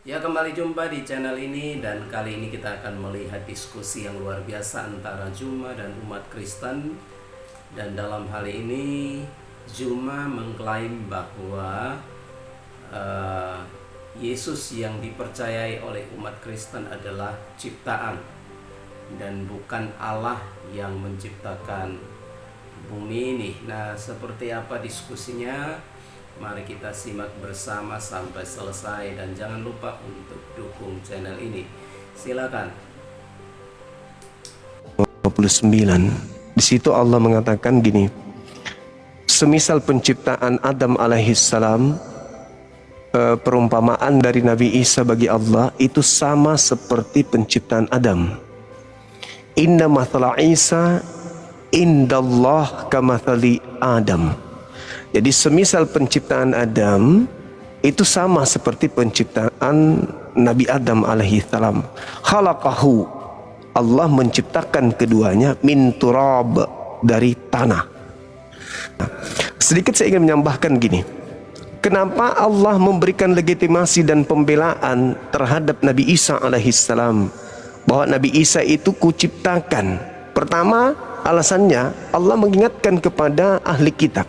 Ya, kembali jumpa di channel ini, dan kali ini kita akan melihat diskusi yang luar biasa antara Juma dan umat Kristen. Dan dalam hal ini Juma mengklaim bahwa Yesus yang dipercayai oleh umat Kristen adalah ciptaan dan bukan Allah yang menciptakan bumi ini. Nah, seperti apa diskusinya? Mari kita simak bersama sampai selesai, dan jangan lupa untuk dukung channel ini. Silakan. 29. Di situ Allah mengatakan gini, semisal penciptaan Adam alaihissalam, perumpamaan dari Nabi Isa bagi Allah itu sama seperti penciptaan Adam. Inna mathala Isa indallah kamathali Adam. Jadi semisal penciptaan Adam itu sama seperti penciptaan Nabi Adam alaihissalam. Khalaqahu, Allah menciptakan keduanya min turab, dari tanah. Nah, sedikit saya ingin menambahkan gini. Kenapa Allah memberikan legitimasi dan pembelaan terhadap Nabi Isa alaihissalam, bahwa Nabi Isa itu kuciptakan? Pertama, alasannya Allah mengingatkan kepada ahli kitab.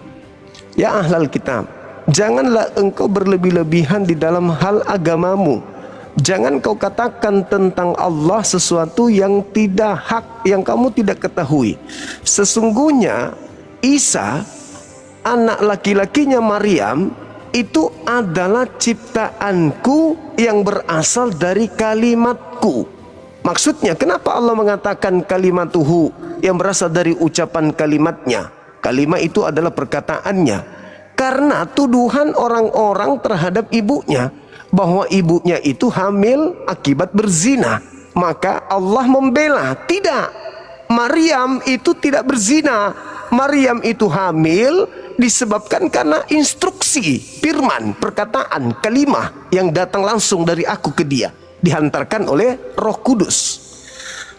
Ya ahlal kitab, janganlah engkau berlebih-lebihan di dalam hal agamamu. Jangan kau katakan tentang Allah sesuatu yang tidak hak, yang kamu tidak ketahui. Sesungguhnya Isa, anak laki-lakinya Maryam, itu adalah ciptaanku yang berasal dari kalimatku. Maksudnya, kenapa Allah mengatakan kalimatuhu, yang berasal dari ucapan kalimatnya? Kalimat itu adalah perkataannya. Karena tuduhan orang-orang terhadap ibunya, bahwa ibunya itu hamil akibat berzina, maka Allah membela. Tidak, Maryam itu tidak berzina. Maryam itu hamil disebabkan karena instruksi, firman, perkataan, kalimah yang datang langsung dari aku ke dia, dihantarkan oleh Roh Kudus.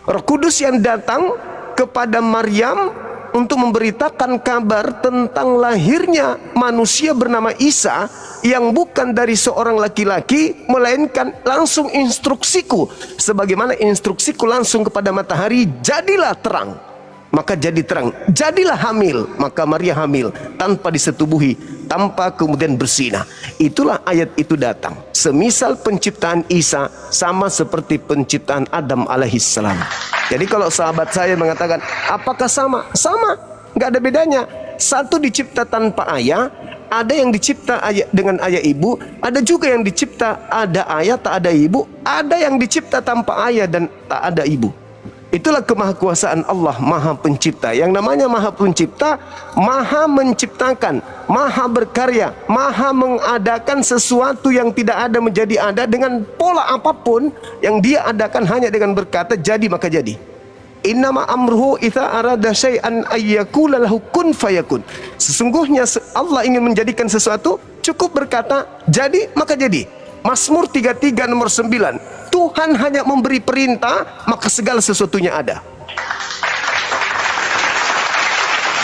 Roh Kudus yang datang kepada Maryam untuk memberitakan kabar tentang lahirnya manusia bernama Isa, yang bukan dari seorang laki-laki, melainkan langsung instruksiku, sebagaimana instruksiku langsung kepada matahari, jadilah terang, maka jadi terang. Jadilah hamil, maka Maria hamil tanpa disetubuhi, tanpa kemudian berzina. Itulah ayat itu datang. Semisal penciptaan Isa sama seperti penciptaan Adam alaihissalam. Jadi kalau sahabat saya mengatakan apakah sama? Sama, nggak ada bedanya. Satu dicipta tanpa ayah, ada yang dicipta ayah dengan ayah ibu, ada juga yang dicipta ada ayah tak ada ibu, ada yang dicipta tanpa ayah dan tak ada ibu. Itulah kemahakuasaan Allah, Maha Pencipta. Yang namanya Maha Pencipta, Maha menciptakan, Maha berkarya, Maha mengadakan sesuatu yang tidak ada menjadi ada dengan pola apapun yang Dia adakan, hanya dengan berkata jadi maka jadi. Innama amruhu idza arada syai'an ayyakula lahu kun fayakun. Sesungguhnya Allah ingin menjadikan sesuatu, cukup berkata jadi maka jadi. Mazmur 33 nomor 9. Tuhan hanya memberi perintah, maka segala sesuatunya ada.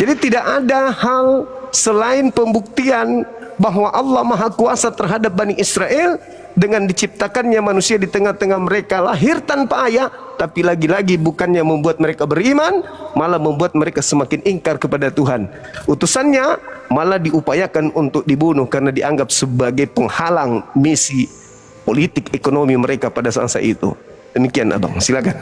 Jadi tidak ada hal selain pembuktian bahwa Allah Maha Kuasa terhadap Bani Israel dengan diciptakannya manusia di tengah-tengah mereka, lahir tanpa ayah, tapi lagi-lagi bukannya membuat mereka beriman, malah membuat mereka semakin ingkar kepada Tuhan. Utusannya malah diupayakan untuk dibunuh karena dianggap sebagai penghalang misi politik ekonomi mereka pada saat itu. Demikian abang, silakan.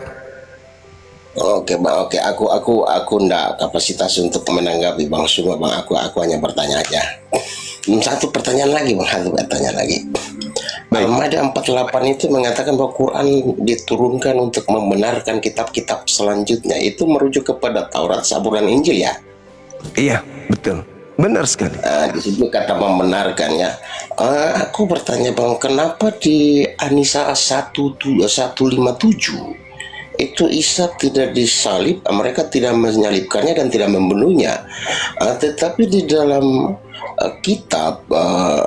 Oke bang, oke, aku ndak kapasitas untuk menanggapi bang semua bang, aku hanya bertanya aja. Satu pertanyaan lagi bang, satu pertanyaan lagi. Al-Maidah 48 itu mengatakan bahwa Quran diturunkan untuk membenarkan kitab-kitab selanjutnya. Itu merujuk kepada Taurat, Zabur, dan Injil ya? Iya, betul. Benar sekali. Di situ kata membenarkan ya. Aku bertanya bang, kenapa di An-Nisa 157 itu Isa tidak disalib, mereka tidak menyalibkannya dan tidak membunuhnya, tetapi di dalam kitab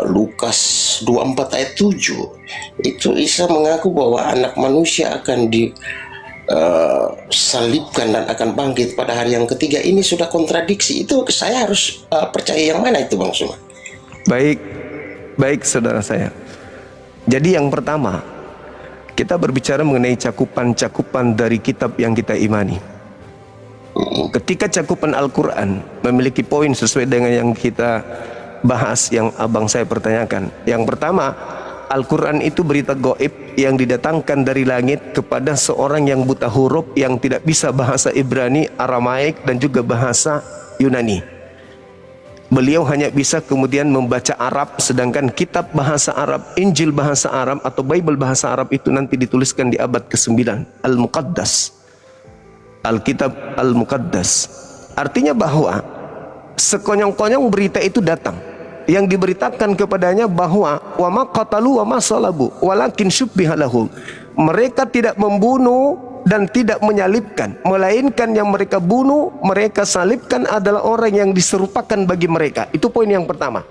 Lukas 24 ayat 7 itu Isa mengaku bahwa anak manusia akan disalibkan dan akan bangkit pada hari yang ketiga. Ini sudah kontradiksi. Itu saya harus percaya yang mana itu bang Suma? Baik saudara saya. Jadi yang pertama, Kita berbicara mengenai cakupan-cakupan dari kitab yang kita imani. Ketika cakupan Al-Quran memiliki poin sesuai dengan yang kita bahas, yang abang saya pertanyakan. Yang pertama, Al-Quran itu berita gaib yang didatangkan dari langit kepada seorang yang buta huruf, yang tidak bisa bahasa Ibrani, Aramaik, dan juga bahasa Yunani. Beliau hanya bisa kemudian membaca Arab, sedangkan kitab bahasa Arab, Injil bahasa Arab atau Bible bahasa Arab itu nanti dituliskan di abad ke-9, Al-Muqaddas, Alkitab Al-Muqaddas. Artinya bahwa sekonyong-konyong berita itu datang, yang diberitakan kepadanya bahwa wa ma qatalu wa ma salabu walakin syubbiha lahum. Mereka tidak membunuh dan tidak menyalibkan, melainkan yang mereka bunuh, mereka salibkan adalah orang yang diserupakan bagi mereka. Itu poin yang pertama.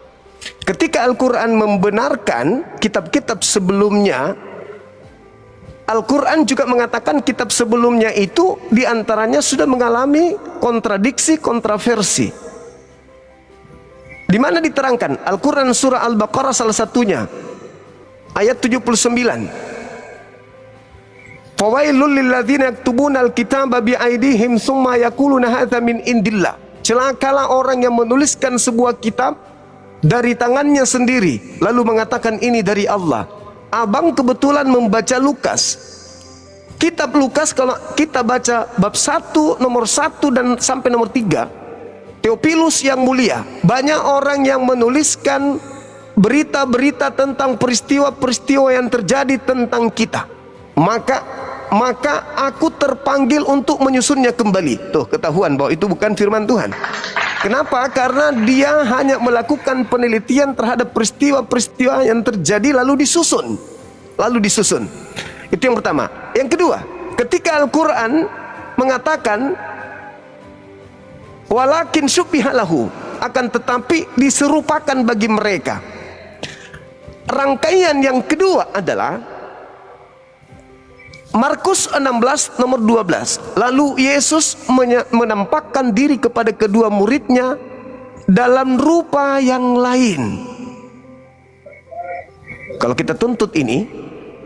Ketika Al-Quran membenarkan kitab-kitab sebelumnya, Al-Quran juga mengatakan kitab sebelumnya itu diantaranya sudah mengalami kontradiksi, kontroversi. Di mana diterangkan? Al-Quran surah Al-Baqarah salah satunya, ayat 79. Fawailul lilladzina yaktubuna al-kitaba bi'aidihim tsumma yaquluna hadza min indillah. Celakalah orang yang menuliskan sebuah kitab dari tangannya sendiri lalu mengatakan ini dari Allah. Abang kebetulan membaca Lukas. Kitab Lukas kalau kita baca bab 1, nomor 1 dan sampai nomor 3, Theophilus yang mulia, banyak orang yang menuliskan berita-berita tentang peristiwa-peristiwa yang terjadi tentang kita. Maka aku terpanggil untuk menyusunnya kembali. Tuh, ketahuan bahwa itu bukan firman Tuhan. Kenapa? Karena dia hanya melakukan penelitian terhadap peristiwa-peristiwa yang terjadi lalu disusun. Itu yang pertama. Yang kedua, ketika Al-Quran mengatakan walakin syubbiha lahu, akan tetapi diserupakan bagi mereka. Rangkaian yang kedua adalah Markus 16 nomor 12. Lalu Yesus menampakkan diri kepada kedua muridnya dalam rupa yang lain. Kalau kita tuntut ini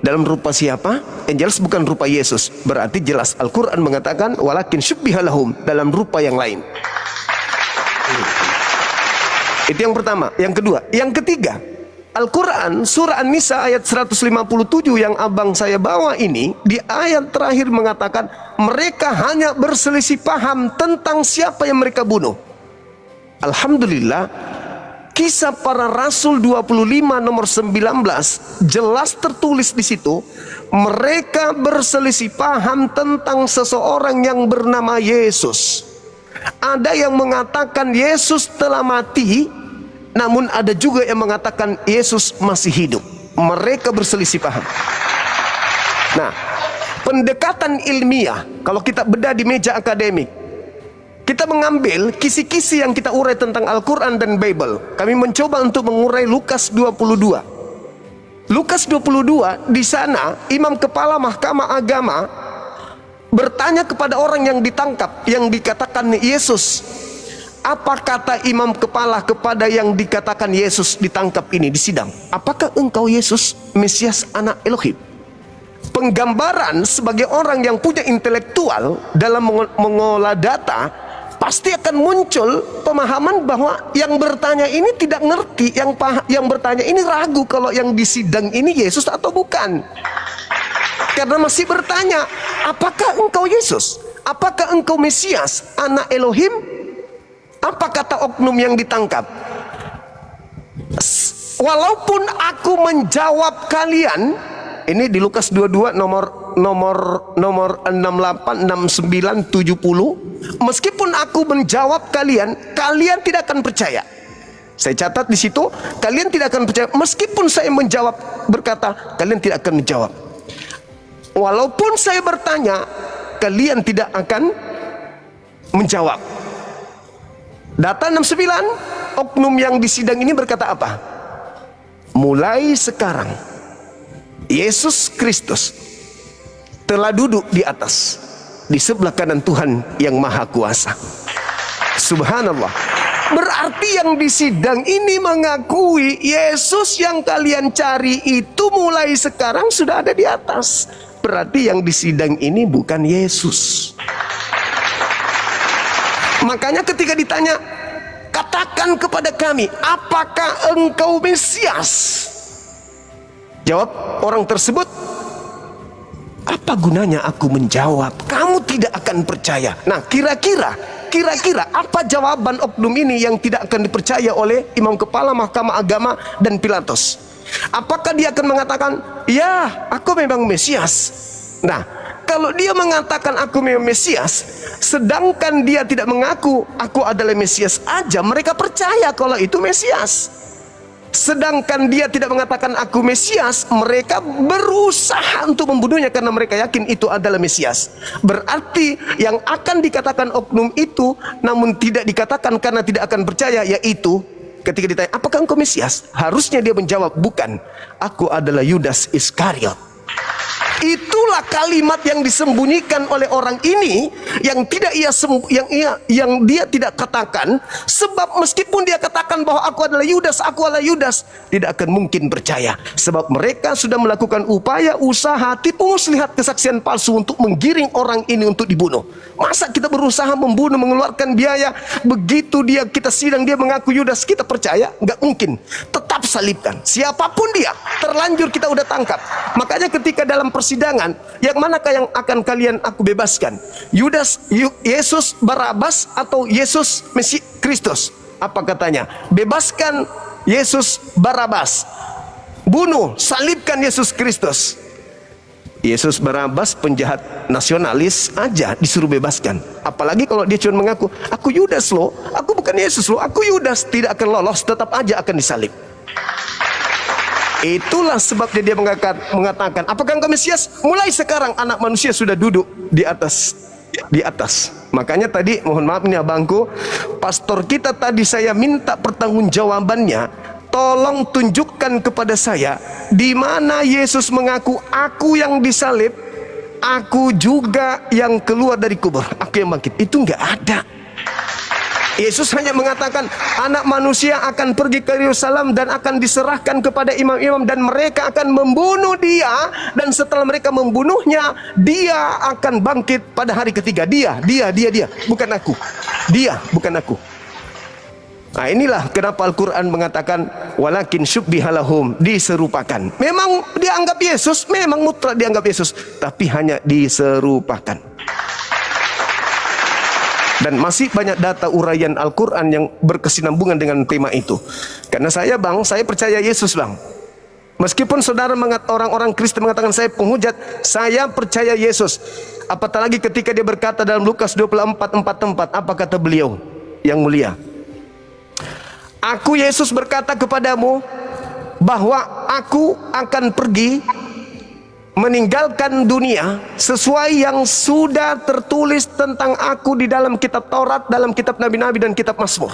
dalam rupa siapa? Yang jelas bukan rupa Yesus. Berarti jelas Al-Quran mengatakan walakin syubbiha lahum, dalam rupa yang lain. Itu yang pertama. Yang kedua. Yang ketiga, Al-Quran surah An-Nisa ayat 157 yang abang saya bawa ini, di ayat terakhir mengatakan mereka hanya berselisih paham tentang siapa yang mereka bunuh. Alhamdulillah, Kisah Para Rasul 25 nomor 19 jelas tertulis di situ, mereka berselisih paham tentang seseorang yang bernama Yesus. Ada yang mengatakan Yesus telah mati, namun ada juga yang mengatakan Yesus masih hidup. Mereka berselisih paham. Nah, pendekatan ilmiah, kalau kita bedah di meja akademik, kita mengambil kisi-kisi yang kita urai tentang Al-Quran dan Bible. Kami mencoba untuk mengurai Lukas 22. Lukas 22, di sana imam kepala mahkamah agama bertanya kepada orang yang ditangkap, yang dikatakan Yesus. Apa kata imam kepala kepada yang dikatakan Yesus ditangkap ini di sidang? Apakah engkau Yesus, Mesias anak Elohim? Penggambaran sebagai orang yang punya intelektual dalam mengolah data, pasti akan muncul pemahaman bahwa yang bertanya ini tidak ngerti, yang bertanya ini ragu kalau yang di sidang ini Yesus atau bukan. Karena masih bertanya, apakah engkau Yesus? Apakah engkau Mesias, anak Elohim? Apa kata oknum yang ditangkap? Walaupun aku menjawab kalian, ini di Lukas 22 nomor 68, 69, 70. Meskipun aku menjawab kalian, kalian tidak akan percaya. Saya catat di situ, kalian tidak akan percaya. Meskipun saya menjawab, berkata, kalian tidak akan menjawab. Walaupun saya bertanya, kalian tidak akan menjawab. Data 69, oknum yang di sidang ini berkata apa? Mulai sekarang, Yesus Kristus telah duduk di atas, di sebelah kanan Tuhan yang Maha Kuasa. Subhanallah. Berarti yang di sidang ini mengakui Yesus yang kalian cari itu mulai sekarang sudah ada di atas. Berarti yang di sidang ini bukan Yesus. Makanya ketika ditanya, katakan kepada kami, apakah engkau Mesias? Jawab orang tersebut, apa gunanya aku menjawab? Kamu tidak akan percaya. Nah, kira-kira apa jawaban oknum ini yang tidak akan dipercaya oleh Imam Kepala Mahkamah Agama dan Pilatus? Apakah dia akan mengatakan, ya, aku memang Mesias? Nah, kalau dia mengatakan aku memang Mesias, sedangkan dia tidak mengaku aku adalah Mesias aja, mereka percaya kalau itu Mesias. Sedangkan dia tidak mengatakan aku Mesias, mereka berusaha untuk membunuhnya karena mereka yakin itu adalah Mesias. Berarti yang akan dikatakan oknum itu namun tidak dikatakan karena tidak akan percaya, yaitu ketika ditanya apakah engkau Mesias, harusnya dia menjawab, bukan, aku adalah Yudas Iskariot. Itulah kalimat yang disembunyikan oleh orang ini yang tidak yang dia tidak katakan, sebab meskipun dia katakan bahwa aku adalah Yudas, tidak akan mungkin percaya, sebab mereka sudah melakukan upaya usaha tipu muslihat kesaksian palsu untuk menggiring orang ini untuk dibunuh. Masa kita berusaha membunuh, mengeluarkan biaya, begitu kita sidang dia mengaku Yudas, kita percaya? Nggak mungkin. Tetap salibkan siapapun dia, terlanjur kita udah tangkap. Makanya ketika dalam persidangan, yang manakah yang akan kalian aku bebaskan? Yesus Barabas atau Yesus Mesias Kristus? Apa katanya? Bebaskan Yesus Barabas, bunuh, salibkan Yesus Kristus. Yesus Barabas penjahat nasionalis aja disuruh bebaskan. Apalagi kalau dia cuma mengaku, aku Yudas loh, aku bukan Yesus loh, aku Yudas, tidak akan lolos, tetap aja akan disalib. Itulah sebabnya dia mengatakan, apakah engkau Mesias? Mulai sekarang anak manusia sudah duduk di atas. Makanya tadi, mohon maaf nih abangku, pastor kita tadi saya minta pertanggungjawabannya. Tolong tunjukkan kepada saya di mana Yesus mengaku aku yang disalib, aku juga yang keluar dari kubur, aku yang bangkit. Itu nggak ada. Yesus hanya mengatakan anak manusia akan pergi ke Yerusalem dan akan diserahkan kepada imam-imam dan mereka akan membunuh dia, dan setelah mereka membunuhnya dia akan bangkit pada hari ketiga. Dia, bukan aku. Dia, bukan aku. Nah, inilah kenapa Al-Quran mengatakan walakin syubbihalahum, diserupakan. Memang dianggap Yesus, memang mutlak dianggap Yesus, tapi hanya diserupakan. Dan masih banyak data uraian Al-Quran yang berkesinambungan dengan tema itu. Karena saya percaya Yesus bang. Meskipun saudara orang-orang Kristen mengatakan saya penghujat, saya percaya Yesus. Apatah lagi ketika dia berkata dalam Lukas 24:4, apa kata beliau yang mulia? Aku Yesus berkata kepadamu bahwa aku akan pergi meninggalkan dunia sesuai yang sudah tertulis tentang aku di dalam kitab Taurat, dalam kitab Nabi-Nabi dan kitab Mazmur.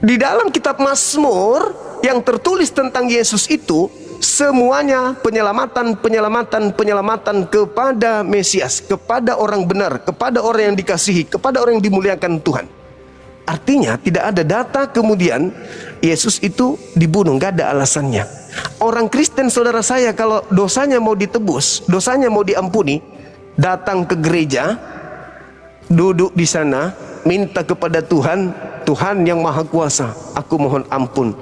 Di dalam kitab Mazmur yang tertulis tentang Yesus itu semuanya penyelamatan kepada Mesias, kepada orang benar, kepada orang yang dikasihi, kepada orang yang dimuliakan Tuhan. Artinya tidak ada data kemudian Yesus itu dibunuh, nggak ada alasannya. Orang Kristen saudara saya kalau dosanya mau ditebus, dosanya mau diampuni, datang ke gereja, duduk di sana, minta kepada Tuhan, Tuhan yang Maha Kuasa, aku mohon ampun,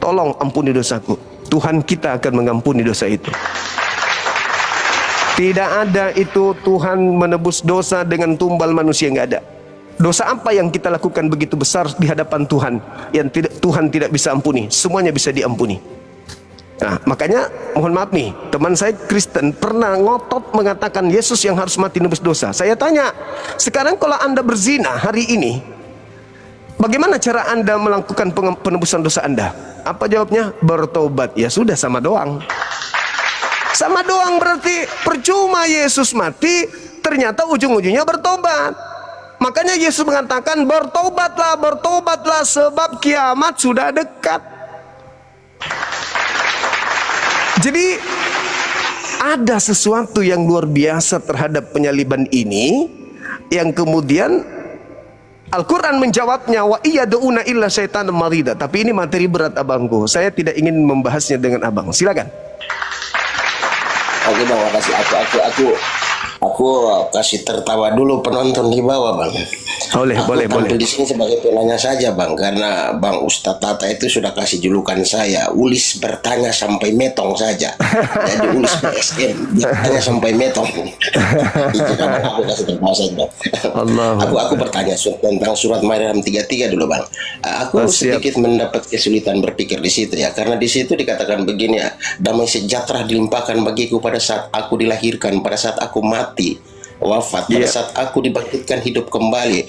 tolong ampuni dosaku. Tuhan kita akan mengampuni dosa itu. Tidak ada itu Tuhan menebus dosa dengan tumbal manusia, nggak ada. Dosa apa yang kita lakukan begitu besar di hadapan Tuhan yang Tuhan tidak bisa ampuni? Semuanya bisa diampuni. Nah, makanya mohon maaf nih, teman saya Kristen pernah ngotot mengatakan Yesus yang harus mati nebus dosa. Saya tanya, sekarang kalau Anda berzina hari ini, bagaimana cara Anda melakukan penebusan dosa Anda? Apa jawabnya? Bertobat. Ya sudah, sama doang. Sama doang, berarti percuma Yesus mati, ternyata ujung-ujungnya bertobat. Makanya Yesus mengatakan bertobatlah sebab kiamat sudah dekat. Jadi ada sesuatu yang luar biasa terhadap penyaliban ini yang kemudian Al-Quran menjawabnya, wa iyad'una illa syaitan marida. Tapi ini materi berat abangku, saya tidak ingin membahasnya dengan abang. Silakan. Oke bang, makasih. Aku kasih tertawa dulu penonton di bawah bang. Boleh. Tampil di sini sebagai penanya saja bang, karena bang Ustadz Tata itu sudah kasih julukan saya Ulis bertanya sampai metong saja. Jadi Ulis PSN bertanya sampai metong. Itu kan aku kasih tertawa saja bang. Aku bertanya tentang surat Maryam 33 dulu bang. Aku sedikit mendapat kesulitan berpikir di situ ya, karena di situ dikatakan begini ya, damai sejahtera dilimpahkan bagiku pada saat aku dilahirkan, pada saat aku mati, wafat, pada saat aku dibangkitkan hidup kembali.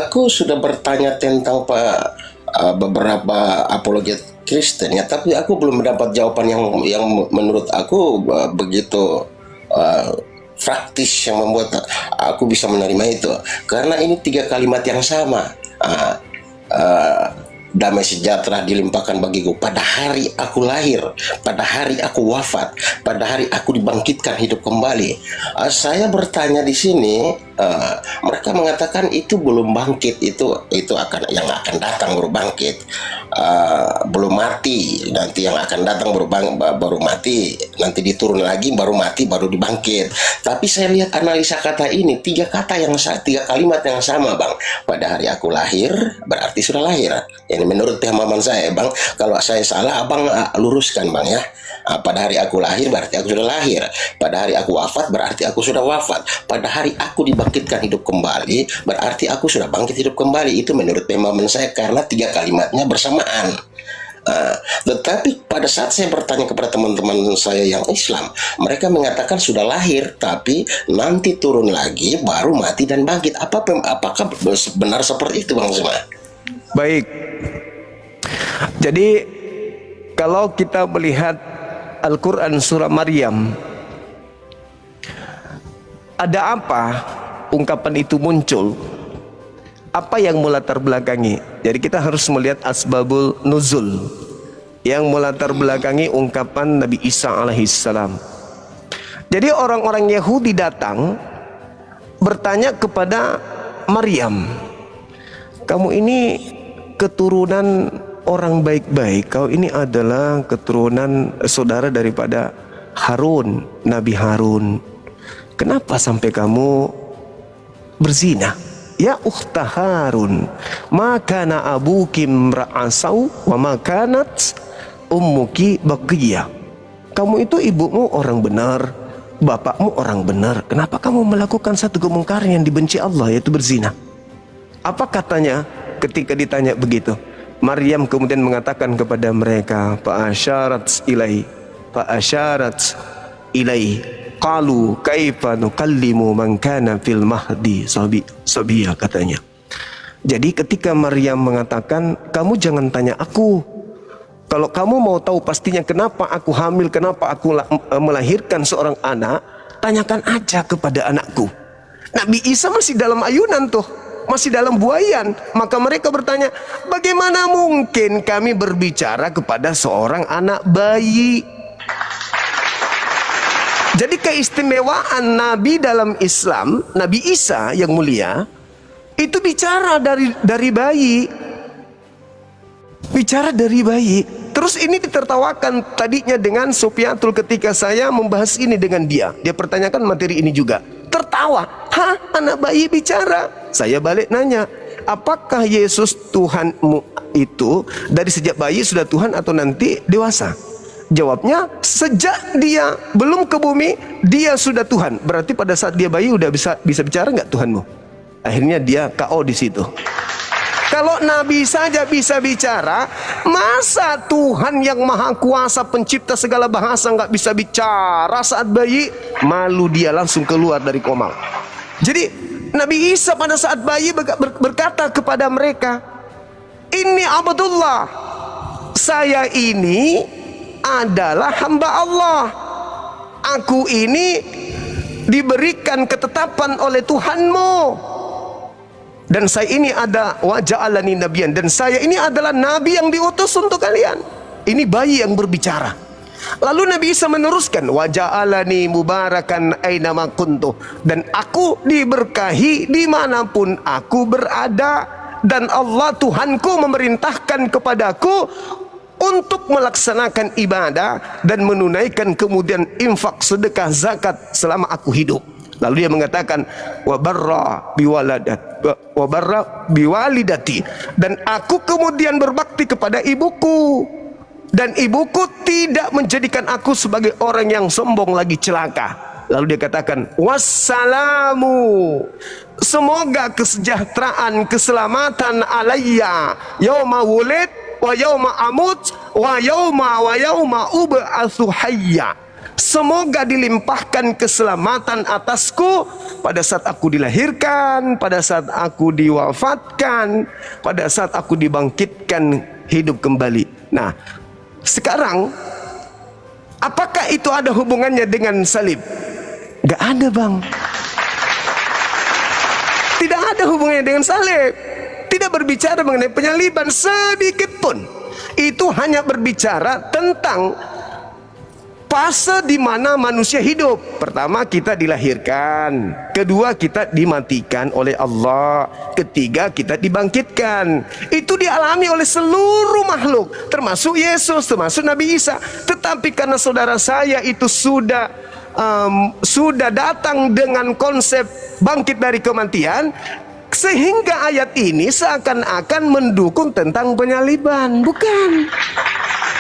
Aku sudah bertanya tentang beberapa apologet Kristen ya, tapi aku belum mendapat jawaban yang menurut aku begitu praktis yang membuat aku bisa menerima itu, karena ini 3 kalimat yang sama. Damai sejahtera dilimpahkan bagiku pada hari aku lahir, pada hari aku wafat, pada hari aku dibangkitkan hidup kembali. Saya bertanya di sini, mereka mengatakan itu belum bangkit, itu yang akan datang baru bangkit, belum mati, nanti yang akan datang baru mati, nanti diturun lagi baru mati baru dibangkit. Tapi saya lihat analisa kata ini, 3 kalimat yang sama bang. Pada hari aku lahir berarti sudah lahir. Ini menurut pemahaman saya bang. Kalau saya salah abang luruskan bang ya. Pada hari aku lahir berarti aku sudah lahir. Pada hari aku wafat berarti aku sudah wafat. Pada hari aku dibangkitkan hidup kembali berarti aku sudah bangkit hidup kembali. Itu menurut pemahaman saya karena 3 kalimatnya bersamaan. Tetapi pada saat saya bertanya kepada teman-teman saya yang Islam, mereka mengatakan sudah lahir tapi nanti turun lagi baru mati dan bangkit. Apakah benar seperti itu bang Zima? Baik. Jadi kalau kita melihat Al-Quran surah Maryam, ada apa ungkapan itu muncul? Apa yang melatar belakangi? Jadi kita harus melihat asbabul nuzul yang melatar belakangi ungkapan Nabi Isa alaihissalam. Jadi orang-orang Yahudi datang bertanya kepada Maryam, kamu ini keturunan orang baik-baik, kau ini adalah keturunan saudara daripada Harun, Nabi Harun. Kenapa sampai kamu berzina? Ya ukhta Harun, makana abuki mra'asau wa makanat ummuki baqiyah. Kamu itu ibumu orang benar, bapakmu orang benar. Kenapa kamu melakukan satu kemungkaran yang dibenci Allah, yaitu berzina? Apa katanya ketika ditanya begitu? Maryam kemudian mengatakan kepada mereka, fa'asyarat ilai qalu kaifa nukallimu man kana fil mahdi sabiya, katanya. Jadi ketika Maryam mengatakan, kamu jangan tanya aku, kalau kamu mau tahu pastinya kenapa aku hamil, kenapa aku melahirkan seorang anak, tanyakan aja kepada anakku. Nabi Isa masih dalam ayunan tuh, masih dalam buayan. Maka mereka bertanya, bagaimana mungkin kami berbicara kepada seorang anak bayi? Jadi keistimewaan Nabi dalam Islam, Nabi Isa yang mulia, itu bicara dari bayi. Bicara dari bayi. Terus ini ditertawakan tadinya dengan Sufyatul ketika saya membahas ini dengan dia. Dia pertanyakan materi ini juga. Tertawa, hah, anak bayi bicara? Saya balik nanya, apakah Yesus Tuhanmu itu dari sejak bayi sudah Tuhan atau nanti dewasa? Jawabnya, sejak dia belum ke bumi dia sudah Tuhan. Berarti pada saat dia bayi udah bisa bicara nggak Tuhanmu? Akhirnya dia KO di situ. Kalau Nabi saja bisa bicara, masa Tuhan yang maha kuasa pencipta segala bahasa nggak bisa bicara saat bayi? Malu dia langsung keluar dari komal. Jadi Nabi Isa pada saat bayi berkata kepada mereka, ini Abdullah, saya ini adalah hamba Allah. Aku ini diberikan ketetapan oleh Tuhanmu, dan saya ini ada waja'alani nabiyan, dan saya ini adalah nabi yang diutus untuk kalian. Ini bayi yang berbicara. Lalu Nabi Isa meneruskan, wa ja'alani mubarakan aina kuntu, dan aku diberkahi dimanapun aku berada, dan Allah Tuhanku memerintahkan kepadaku untuk melaksanakan ibadah dan menunaikan kemudian infak, sedekah, zakat selama aku hidup. Lalu dia mengatakan wa barra biwalidati, dan aku kemudian berbakti kepada ibuku, dan ibuku tidak menjadikan aku sebagai orang yang sombong lagi celaka. Lalu dia katakan wassalamu, semoga kesejahteraan, keselamatan alayya yauma wulid wa yauma amut wa yauma ub'atsu hayya. Semoga dilimpahkan keselamatan atasku pada saat aku dilahirkan, pada saat aku diwafatkan, pada saat aku dibangkitkan hidup kembali. Nah, sekarang apakah itu ada hubungannya dengan salib? Gak ada, Bang. Tidak ada hubungannya dengan salib. Tidak berbicara mengenai penyaliban sedikit pun. Itu hanya berbicara tentang fase di mana manusia hidup. Pertama, kita dilahirkan. Kedua, kita dimatikan oleh Allah. Ketiga, kita dibangkitkan. Itu dialami oleh seluruh makhluk, termasuk Yesus, termasuk Nabi Isa. Tetapi karena saudara saya itu sudah datang dengan konsep bangkit dari kematian, sehingga ayat ini seakan-akan mendukung tentang penyaliban. Bukan.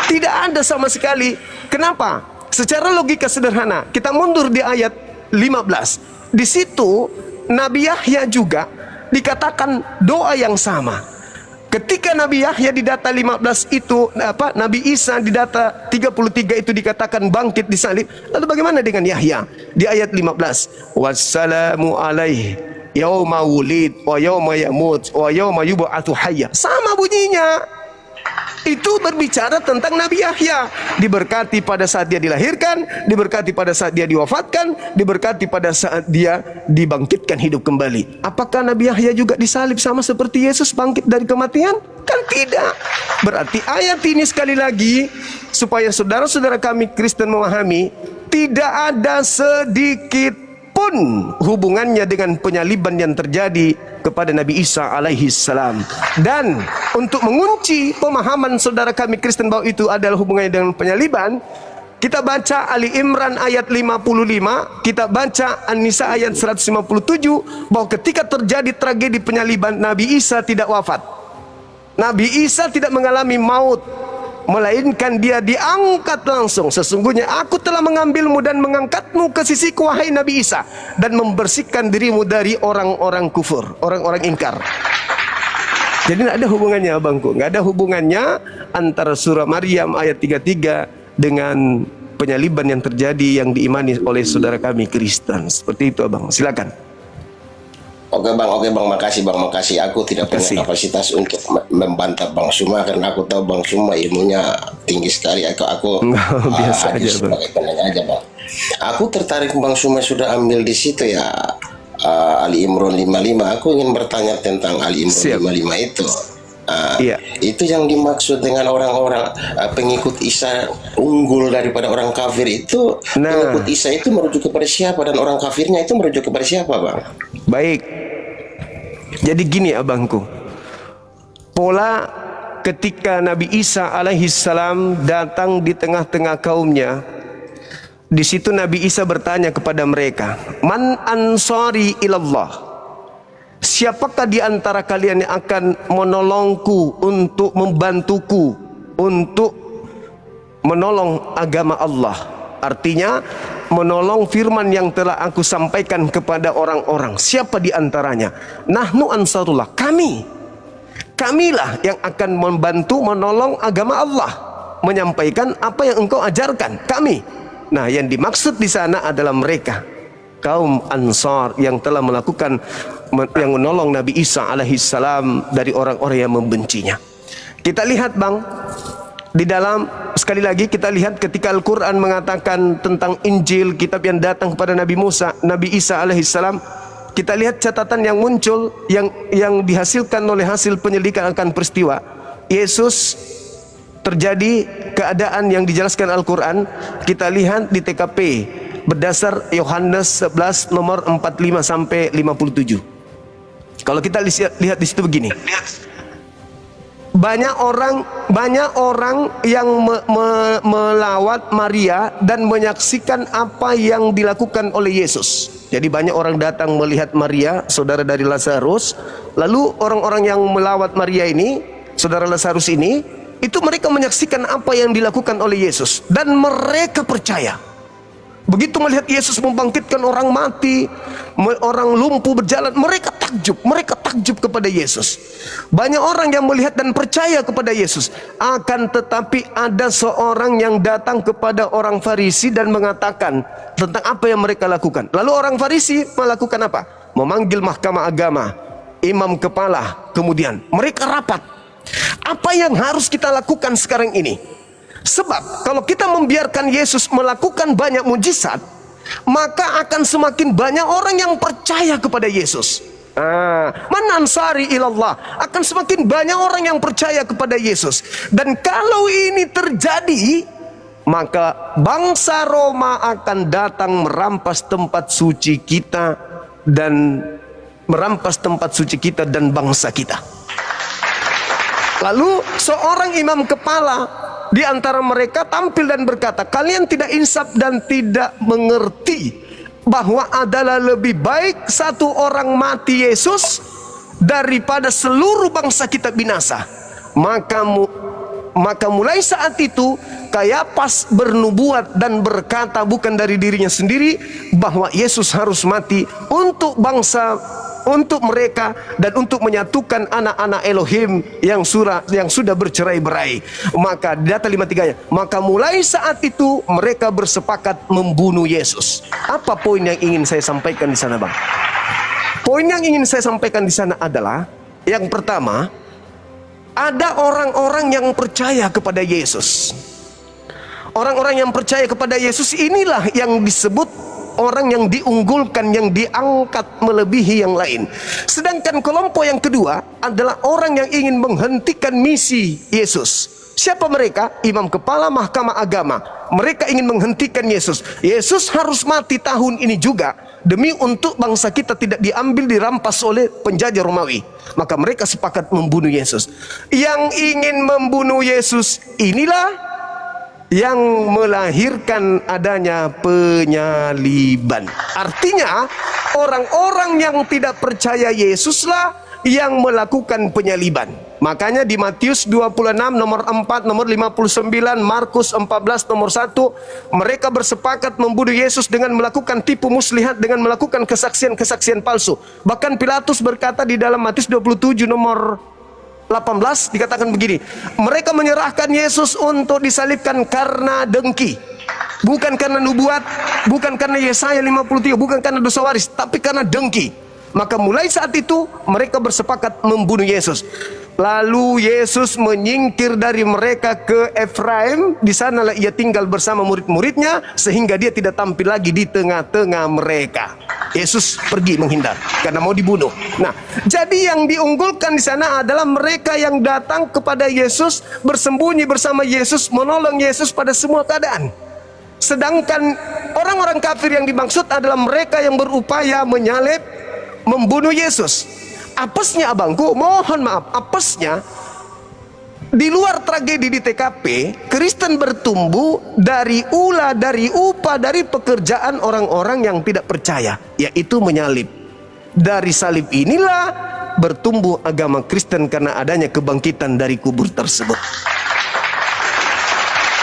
Tidak ada sama sekali. Kenapa? Secara logika sederhana, kita mundur di ayat 15. Di situ Nabi Yahya juga dikatakan doa yang sama. Ketika Nabi Yahya di data 15 itu, Nabi Isa di data 33 itu dikatakan bangkit di salib. Lalu bagaimana dengan Yahya? Di ayat 15, wassalamu alaihi yauma wulid wa yauma yamut wa yauma yub'atsu hayya. Sama bunyinya. Itu berbicara tentang Nabi Yahya, diberkati pada saat dia dilahirkan, diberkati pada saat dia diwafatkan, diberkati pada saat dia dibangkitkan hidup kembali. Apakah Nabi Yahya juga disalib sama seperti Yesus bangkit dari kematian? Kan tidak. Berarti ayat ini sekali lagi, supaya saudara-saudara kami Kristen memahami, tidak ada sedikit pun hubungannya dengan penyaliban yang terjadi kepada Nabi Isa alaihi salam. Dan untuk mengunci pemahaman saudara kami Kristen bahwa itu adalah hubungannya dengan penyaliban, kita baca Ali Imran ayat 55, kita baca An-Nisa ayat 157, bahwa ketika terjadi tragedi penyaliban, Nabi Isa tidak wafat. Nabi Isa tidak mengalami maut, melainkan dia diangkat langsung. Sesungguhnya aku telah mengambilmu dan mengangkatmu ke sisiku, wahai Nabi Isa, dan membersihkan dirimu dari orang-orang kufur, orang-orang ingkar. Jadi tidak ada hubungannya, abangku. Tidak ada hubungannya antara surah Maryam ayat 33 dengan penyaliban yang terjadi yang diimani oleh saudara kami Kristen. Seperti itu, abang. Silakan. Oke bang, makasih bang, makasih. Aku tidak punya kapasitas untuk membantah Bang Suma, karena aku tahu Bang Suma ilmunya tinggi sekali. Aku biasa aja, Bang. Sebagai penanya aja, Bang. Aku tertarik Bang Suma sudah ambil di situ ya, Ali Imran 55. Aku ingin bertanya tentang Ali Imran 55 itu. Iya. Itu yang dimaksud dengan orang-orang pengikut Isa unggul daripada orang kafir itu. Pengikut Isa itu merujuk kepada siapa, dan orang kafirnya itu merujuk kepada siapa, Bang? Baik. Jadi gini, abangku. Pola ketika Nabi Isa alaihi salam datang di tengah-tengah kaumnya, di situ Nabi Isa bertanya kepada mereka, "Man ansari ilallah?" Siapakah di antara kalian yang akan menolongku, untuk membantuku, untuk menolong agama Allah? Artinya menolong firman yang telah aku sampaikan kepada orang-orang. Siapa di antaranya? Nahnu ansarullah, kamilah yang akan membantu menolong agama Allah, menyampaikan apa yang engkau ajarkan, kami. Nah, yang dimaksud di sana adalah mereka, kaum Ansar yang telah melakukan, yang menolong Nabi Isa alaihi salam dari orang-orang yang membencinya. Kita lihat, Bang, di dalam, sekali lagi kita lihat ketika Al-Quran mengatakan tentang Injil, kitab yang datang kepada Nabi Isa alaihi salam, kita lihat catatan yang muncul, yang dihasilkan oleh hasil penyelidikan akan peristiwa. Yesus terjadi keadaan yang dijelaskan Al-Quran, kita lihat di TKP berdasar Yohanes 11 nomor 45 sampai 57. Kalau kita lihat di situ begini, banyak orang yang melawat Maria dan menyaksikan apa yang dilakukan oleh Yesus. Jadi banyak orang datang melihat Maria, saudara dari Lazarus. Lalu orang-orang yang melawat Maria ini, saudara Lazarus ini, itu mereka menyaksikan apa yang dilakukan oleh Yesus dan mereka percaya. Begitu melihat Yesus membangkitkan orang mati, orang lumpuh berjalan, mereka takjub kepada Yesus. Banyak orang yang melihat dan percaya kepada Yesus. Akan tetapi ada seorang yang datang kepada orang Farisi dan mengatakan tentang apa yang mereka lakukan. Lalu orang Farisi melakukan apa? Memanggil mahkamah agama, imam kepala, kemudian mereka rapat. Apa yang harus kita lakukan sekarang ini? Sebab kalau kita membiarkan Yesus melakukan banyak mujizat, maka akan semakin banyak orang yang percaya kepada Yesus. Man ansari ilallah, akan semakin banyak orang yang percaya kepada Yesus. Dan kalau ini terjadi, maka bangsa Roma akan datang merampas tempat suci kita dan bangsa kita. Lalu seorang imam kepala di antara mereka tampil dan berkata, kalian tidak insaf dan tidak mengerti bahwa adalah lebih baik satu orang mati Yesus daripada seluruh bangsa kita binasa. Maka mulai saat itu Kayapas bernubuat dan berkata bukan dari dirinya sendiri bahwa Yesus harus mati untuk bangsa, untuk mereka, dan untuk menyatukan anak-anak Elohim yang sudah bercerai-berai. Maka data 53-nya, maka mulai saat itu mereka bersepakat membunuh Yesus. Apa poin yang ingin saya sampaikan di sana, Bang? Poin yang ingin saya sampaikan di sana adalah, yang pertama, ada orang-orang yang percaya kepada Yesus. Orang-orang yang percaya kepada Yesus inilah yang disebut orang yang diunggulkan, yang diangkat melebihi yang lain. Sedangkan kelompok yang kedua adalah orang yang ingin menghentikan misi Yesus. Siapa mereka? Imam kepala mahkamah agama. Mereka ingin menghentikan Yesus. Yesus harus mati tahun ini juga, demi untuk bangsa kita tidak diambil, dirampas oleh penjajah Romawi. Maka mereka sepakat membunuh Yesus. Yang ingin membunuh Yesus inilah yang melahirkan adanya penyaliban. Artinya orang-orang yang tidak percaya Yesuslah yang melakukan penyaliban. Makanya di Matius 26 nomor 4, nomor 59, Markus 14 nomor 1, mereka bersepakat membunuh Yesus dengan melakukan tipu muslihat, dengan melakukan kesaksian-kesaksian palsu. Bahkan Pilatus berkata di dalam Matius 27 nomor 18 dikatakan begini, mereka menyerahkan Yesus untuk disalibkan karena dengki, bukan karena nubuat, bukan karena Yesaya 53, bukan karena dosa waris, tapi karena dengki. Maka mulai saat itu mereka bersepakat membunuh Yesus. Lalu Yesus menyingkir dari mereka ke Efraim. Di sanalah ia tinggal bersama murid-muridnya, sehingga dia tidak tampil lagi di tengah-tengah mereka. Yesus pergi menghindar karena mau dibunuh. Nah, jadi yang diunggulkan di sana adalah mereka yang datang kepada Yesus, bersembunyi bersama Yesus, menolong Yesus pada semua keadaan. Sedangkan orang-orang kafir yang dimaksud adalah mereka yang berupaya menyalib, membunuh Yesus. Apesnya abangku, mohon maaf, apesnya di luar tragedi di TKP, Kristen bertumbuh dari upah dari pekerjaan orang-orang yang tidak percaya, yaitu menyalib. Dari salib inilah bertumbuh agama Kristen karena adanya kebangkitan dari kubur tersebut.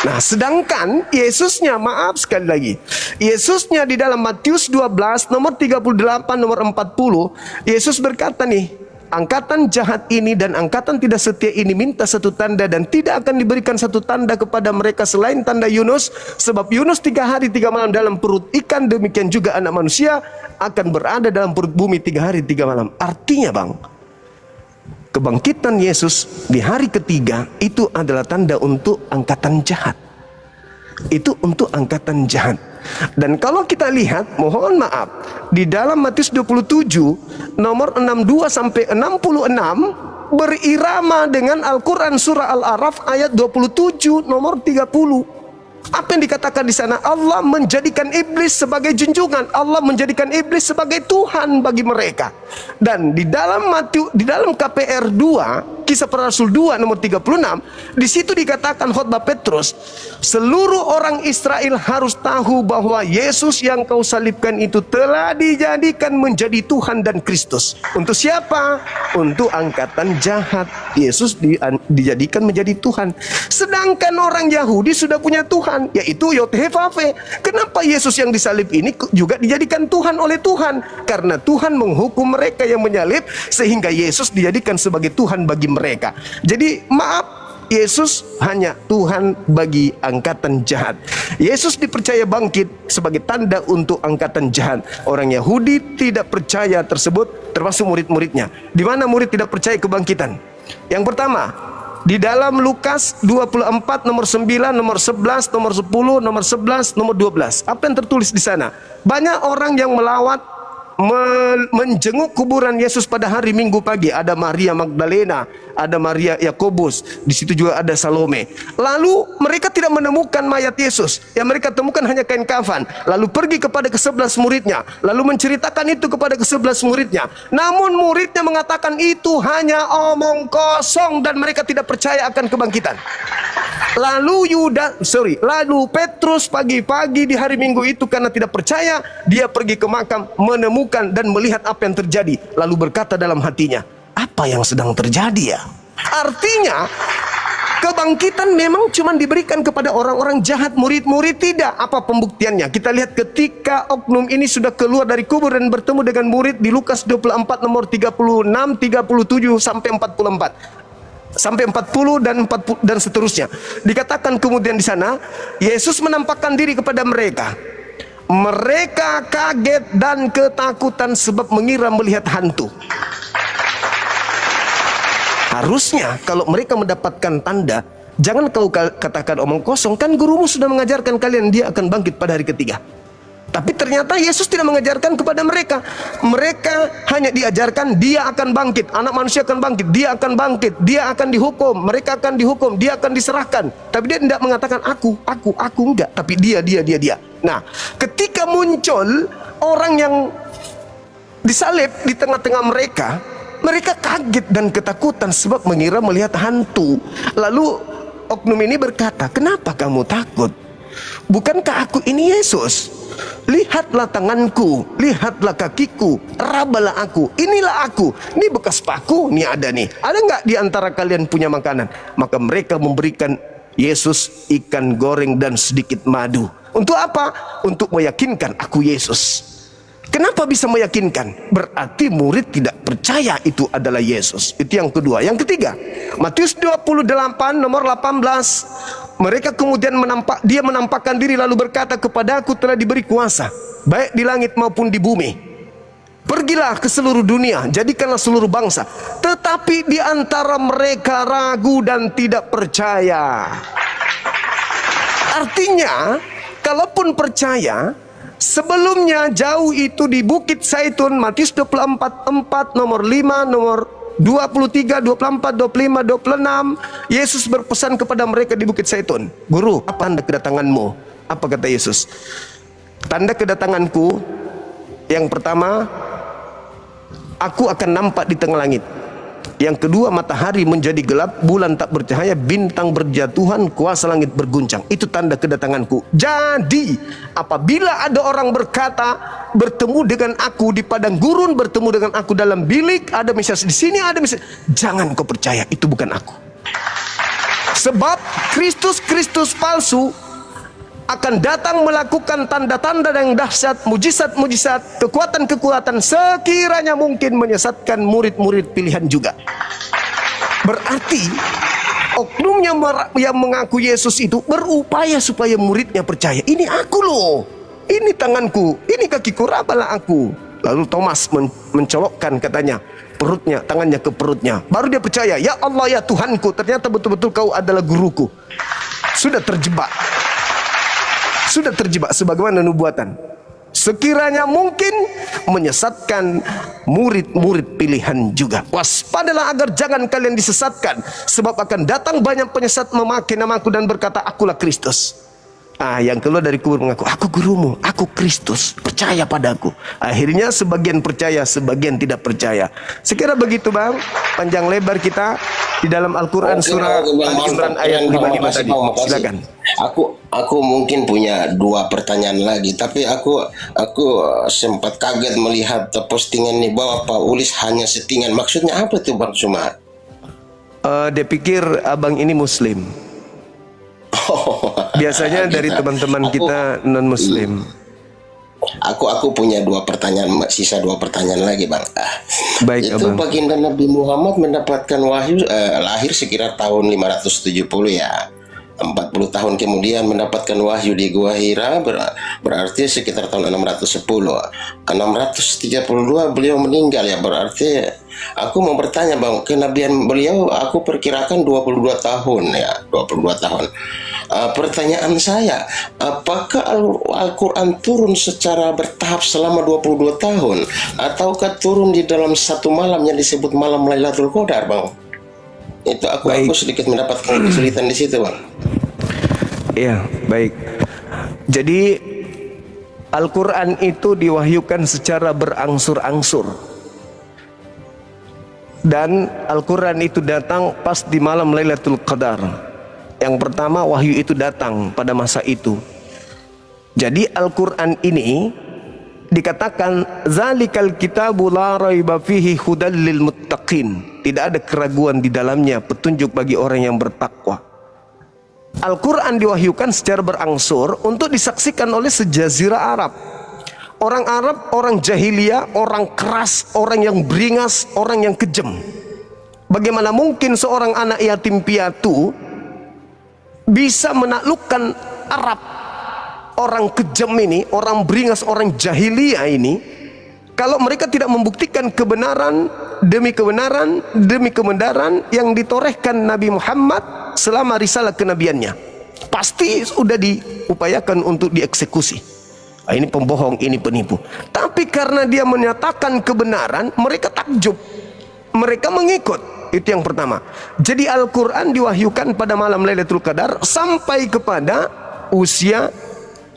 Nah, sedangkan Yesusnya, maaf sekali lagi, Yesusnya di dalam Matius 12 nomor 38 nomor 40, Yesus berkata nih, angkatan jahat ini dan angkatan tidak setia ini minta satu tanda, dan tidak akan diberikan satu tanda kepada mereka selain tanda Yunus. Sebab Yunus 3 hari 3 malam dalam perut ikan, demikian juga anak manusia akan berada dalam perut bumi 3 hari 3 malam. Artinya, Bang, kebangkitan Yesus di hari ketiga itu adalah tanda untuk angkatan jahat. Itu untuk angkatan jahat. Dan kalau kita lihat, mohon maaf, di dalam Matius 27 nomor 62 sampai 66, berirama dengan Al-Quran surah Al-Araf ayat 27 nomor 30. Apa yang dikatakan di sana? Allah menjadikan iblis sebagai junjungan, Allah menjadikan iblis sebagai Tuhan bagi mereka. Dan di dalam KPR 2, Kisah Para Rasul 2 nomor 36, di situ dikatakan khotbah Petrus, seluruh orang Israel harus tahu bahwa Yesus yang kau salibkan itu telah dijadikan menjadi Tuhan dan Kristus. Untuk siapa? Untuk angkatan jahat. Yesus dijadikan menjadi Tuhan. Sedangkan orang Yahudi sudah punya Tuhan, yaitu Yod-Heh-Vav-Veh. Kenapa Yesus yang disalib ini juga dijadikan Tuhan oleh Tuhan? Karena Tuhan menghukum mereka yang menyalib, sehingga Yesus dijadikan sebagai Tuhan bagi mereka. Jadi maaf, Yesus hanya Tuhan bagi angkatan jahat. Yesus dipercaya bangkit sebagai tanda untuk angkatan jahat. Orang Yahudi tidak percaya tersebut, termasuk murid-muridnya. Di mana murid tidak percaya kebangkitan? Yang pertama, di dalam Lukas 24 nomor 9, nomor 11, nomor 10, nomor 11, nomor 12. Apa yang tertulis di sana? Banyak orang yang melawat menjenguk kuburan Yesus pada hari Minggu pagi. Ada Maria Magdalena, ada Maria Yakobus, di situ juga ada Salome. Lalu mereka tidak menemukan mayat Yesus. Yang mereka temukan hanya kain kafan. Lalu pergi kepada ke-11 muridnya, lalu menceritakan itu kepada ke-11 muridnya. Namun muridnya mengatakan itu hanya omong kosong dan mereka tidak percaya akan kebangkitan. Lalu Petrus pagi-pagi di hari Minggu itu, karena tidak percaya, dia pergi ke makam, menemukan dan melihat apa yang terjadi, lalu berkata dalam hatinya, apa yang sedang terjadi ya? Artinya kebangkitan memang cuma diberikan kepada orang-orang jahat, murid-murid tidak. Apa pembuktiannya? Kita lihat ketika oknum ini sudah keluar dari kubur dan bertemu dengan murid di Lukas 24 nomor 36, 37 sampai 44. Sampai 40 dan seterusnya. Dikatakan kemudian di sana, Yesus menampakkan diri kepada mereka. Mereka kaget dan ketakutan sebab mengira melihat hantu. Harusnya kalau mereka mendapatkan tanda, jangan kau katakan omong kosong, kan gurumu sudah mengajarkan kalian dia akan bangkit pada hari ketiga. Tapi ternyata Yesus tidak mengajarkan kepada mereka. Mereka hanya diajarkan dia akan bangkit, anak manusia akan bangkit, dia akan bangkit, dia akan dihukum, mereka akan dihukum, dia akan diserahkan. Tapi dia tidak mengatakan aku enggak, tapi dia. Nah, ketika muncul orang yang disalib di tengah-tengah mereka, mereka kaget dan ketakutan sebab mengira melihat hantu. Lalu oknum ini berkata, kenapa kamu takut? Bukankah aku ini Yesus? Lihatlah tanganku, lihatlah kakiku, rabalah aku, inilah aku. Ini bekas paku, ini ada nih. Ada nggak di antara kalian punya makanan? Maka mereka memberikan Yesus ikan goreng dan sedikit madu. Untuk apa? Untuk meyakinkan aku Yesus. Kenapa bisa meyakinkan? Berarti murid tidak percaya itu adalah Yesus. Itu yang kedua. Yang ketiga, Matius 28 nomor 18. Mereka kemudian dia menampakkan diri lalu berkata, kepadaku telah diberi kuasa, baik di langit maupun di bumi. Pergilah ke seluruh dunia, jadikanlah seluruh bangsa. Tetapi di antara mereka ragu dan tidak percaya. Artinya, kalaupun percaya, sebelumnya jauh itu di Bukit Zaitun, Matius 24, 4, nomor 5, nomor 23, 24, 25, 26, Yesus berpesan kepada mereka di Bukit Zaitun, Guru, apa tanda kedatanganmu? Apa kata Yesus? Tanda kedatanganku, yang pertama, aku akan nampak di tengah langit. Yang kedua, matahari menjadi gelap, bulan tak bercahaya, bintang berjatuhan, kuasa langit berguncang. Itu tanda kedatanganku. Jadi, apabila ada orang berkata, bertemu dengan aku di padang gurun, bertemu dengan aku dalam bilik, ada Mesias di sini, ada Mesias, jangan kau percaya, itu bukan aku. Sebab Kristus palsu akan datang melakukan tanda-tanda yang dahsyat, mujizat-mujizat, kekuatan-kekuatan, sekiranya mungkin menyesatkan murid-murid pilihan juga. Berarti oknum yang mengaku Yesus itu berupaya supaya muridnya percaya, ini aku loh, ini tanganku, ini kakiku, rabalah aku. Lalu Thomas mencolokkan katanya perutnya, tangannya ke perutnya, baru dia percaya, ya Allah, ya Tuhanku, ternyata betul-betul kau adalah guruku. Sudah terjebak sebagaimana nubuatan. sekiranya mungkin menyesatkan murid-murid pilihan juga. Waspadalah agar jangan kalian disesatkan, sebab akan datang banyak penyesat memakai namaku dan berkata, akulah Kristus. Yang keluar dari kubur mengaku, aku gurumu, aku Kristus, percaya padaku. Akhirnya sebagian percaya, sebagian tidak percaya. Sekira begitu Bang, panjang lebar kita di dalam Al-Quran surah Al-Imran ayat 55 tadi. Silakan. Aku mungkin punya 2 pertanyaan lagi, tapi aku sempat kaget melihat postingan nih bahwa Pak Ulis hanya settingan. Maksudnya apa tuh Bang Suma? Dia pikir abang ini Muslim. Biasanya dari teman-teman kita non-Muslim. Aku punya 2 pertanyaan, sisa 2 pertanyaan lagi Bang. Baik, itu abang. baginda Nabi Muhammad mendapatkan wahyu lahir sekitar tahun 570 ya. 40 tahun kemudian mendapatkan wahyu di Gua Hira, berarti sekitar tahun 610. Ke 632 beliau meninggal ya, berarti aku mau bertanya Bang, kenabian beliau aku perkirakan 22 tahun ya, 22 tahun. Pertanyaan saya, apakah Al-Quran turun secara bertahap selama 22 tahun ataukah turun di dalam satu malam yang disebut malam Lailatul Qadar Bang? Itu aku sedikit mendapatkan kesulitan di situ Bang. Iya, baik. Jadi Al-Quran itu diwahyukan secara berangsur-angsur. Dan Al-Quran itu datang pas di malam Lailatul Qadar. Yang pertama wahyu itu datang pada masa itu. Jadi Al-Quran ini dikatakan zalikal kitabu la raiba fihi hudal lil muttaqin. Tidak ada keraguan di dalamnya, petunjuk bagi orang yang bertakwa. Al-Quran diwahyukan secara berangsur untuk disaksikan oleh sejazirah Arab. Orang Arab, orang jahiliyah, orang keras, orang yang beringas, orang yang kejam. Bagaimana mungkin seorang anak yatim piatu bisa menaklukkan Arab, orang kejam ini, orang beringas, orang jahiliyah ini, kalau mereka tidak membuktikan kebenaran demi kebenaran yang ditorehkan Nabi Muhammad selama risalah kenabiannya. Pasti sudah diupayakan untuk dieksekusi. Ini pembohong, ini penipu. Tapi karena dia menyatakan kebenaran, mereka takjub, mereka mengikut. Itu yang pertama. Jadi Al-Quran diwahyukan pada malam Lailatul Qadar sampai kepada usia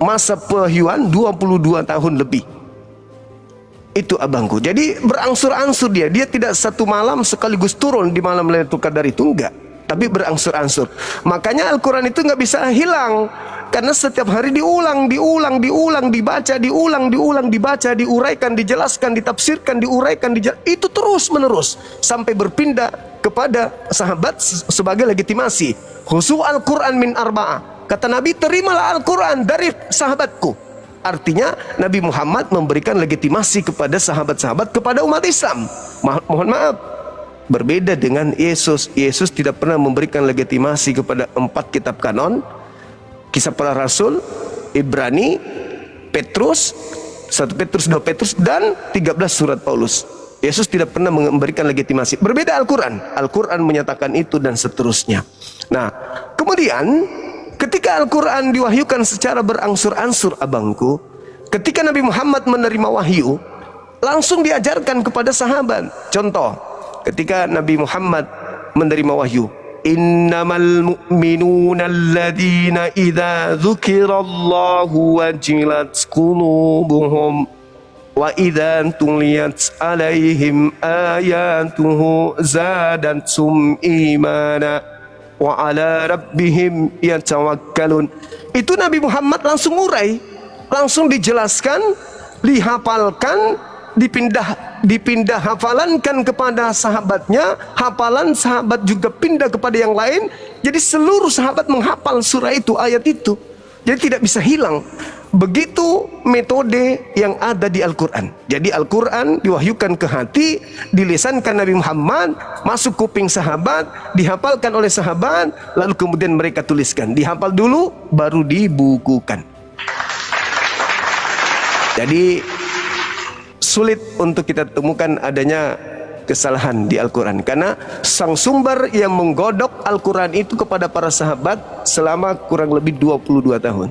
masa pewahyuan 22 tahun lebih. Itu abangku. Jadi berangsur-angsur dia tidak satu malam sekaligus turun di malam Lailatul Qadar itu, enggak, tapi berangsur-angsur. Makanya Al-Quran itu nggak bisa hilang, karena setiap hari diulang, dibaca, dibaca, diuraikan, dijelaskan, ditafsirkan, diuraikan, itu terus menerus sampai berpindah kepada sahabat sebagai legitimasi. Khusu Al-Quran min arba'ah. Kata Nabi, terimalah Al-Quran dari sahabatku. Artinya Nabi Muhammad memberikan legitimasi kepada sahabat-sahabat, kepada umat Islam. Mohon maaf, berbeda dengan Yesus. Yesus tidak pernah memberikan legitimasi kepada 4 kitab kanon, Kisah Para Rasul, Ibrani, Petrus, 1 Petrus, 2 Petrus, dan 13 surat Paulus. Yesus tidak pernah memberikan legitimasi. Berbeda Al-Quran. Al-Quran menyatakan itu dan seterusnya. Nah, kemudian ketika Al-Quran diwahyukan secara berangsur-angsur abangku, ketika Nabi Muhammad menerima wahyu, langsung diajarkan kepada sahabat. Contoh, ketika Nabi Muhammad menerima wahyu, innamal mu'minuna alladhina idza dzukirallahu wajilat qulubuhum wa idza tuliyat alaihim ayatuhu zadatsum imana wa ala rabbihim yatawakkalun. Itu Nabi Muhammad langsung urai, langsung dijelaskan, dihafalkan, dipindah hafalankan kepada sahabatnya, hafalan sahabat juga pindah kepada yang lain. Jadi seluruh sahabat menghafal surah itu, ayat itu. Jadi tidak bisa hilang. Begitu metode yang ada di Al-Quran. Jadi Al-Quran diwahyukan ke hati, dilisankan Nabi Muhammad, masuk kuping sahabat, dihafalkan oleh sahabat, lalu kemudian mereka tuliskan. Dihafal dulu, baru dibukukan. Jadi sulit untuk kita temukan adanya kesalahan di Al-Quran, karena sang sumber yang menggodok Al-Quran itu kepada para sahabat selama kurang lebih 22 tahun.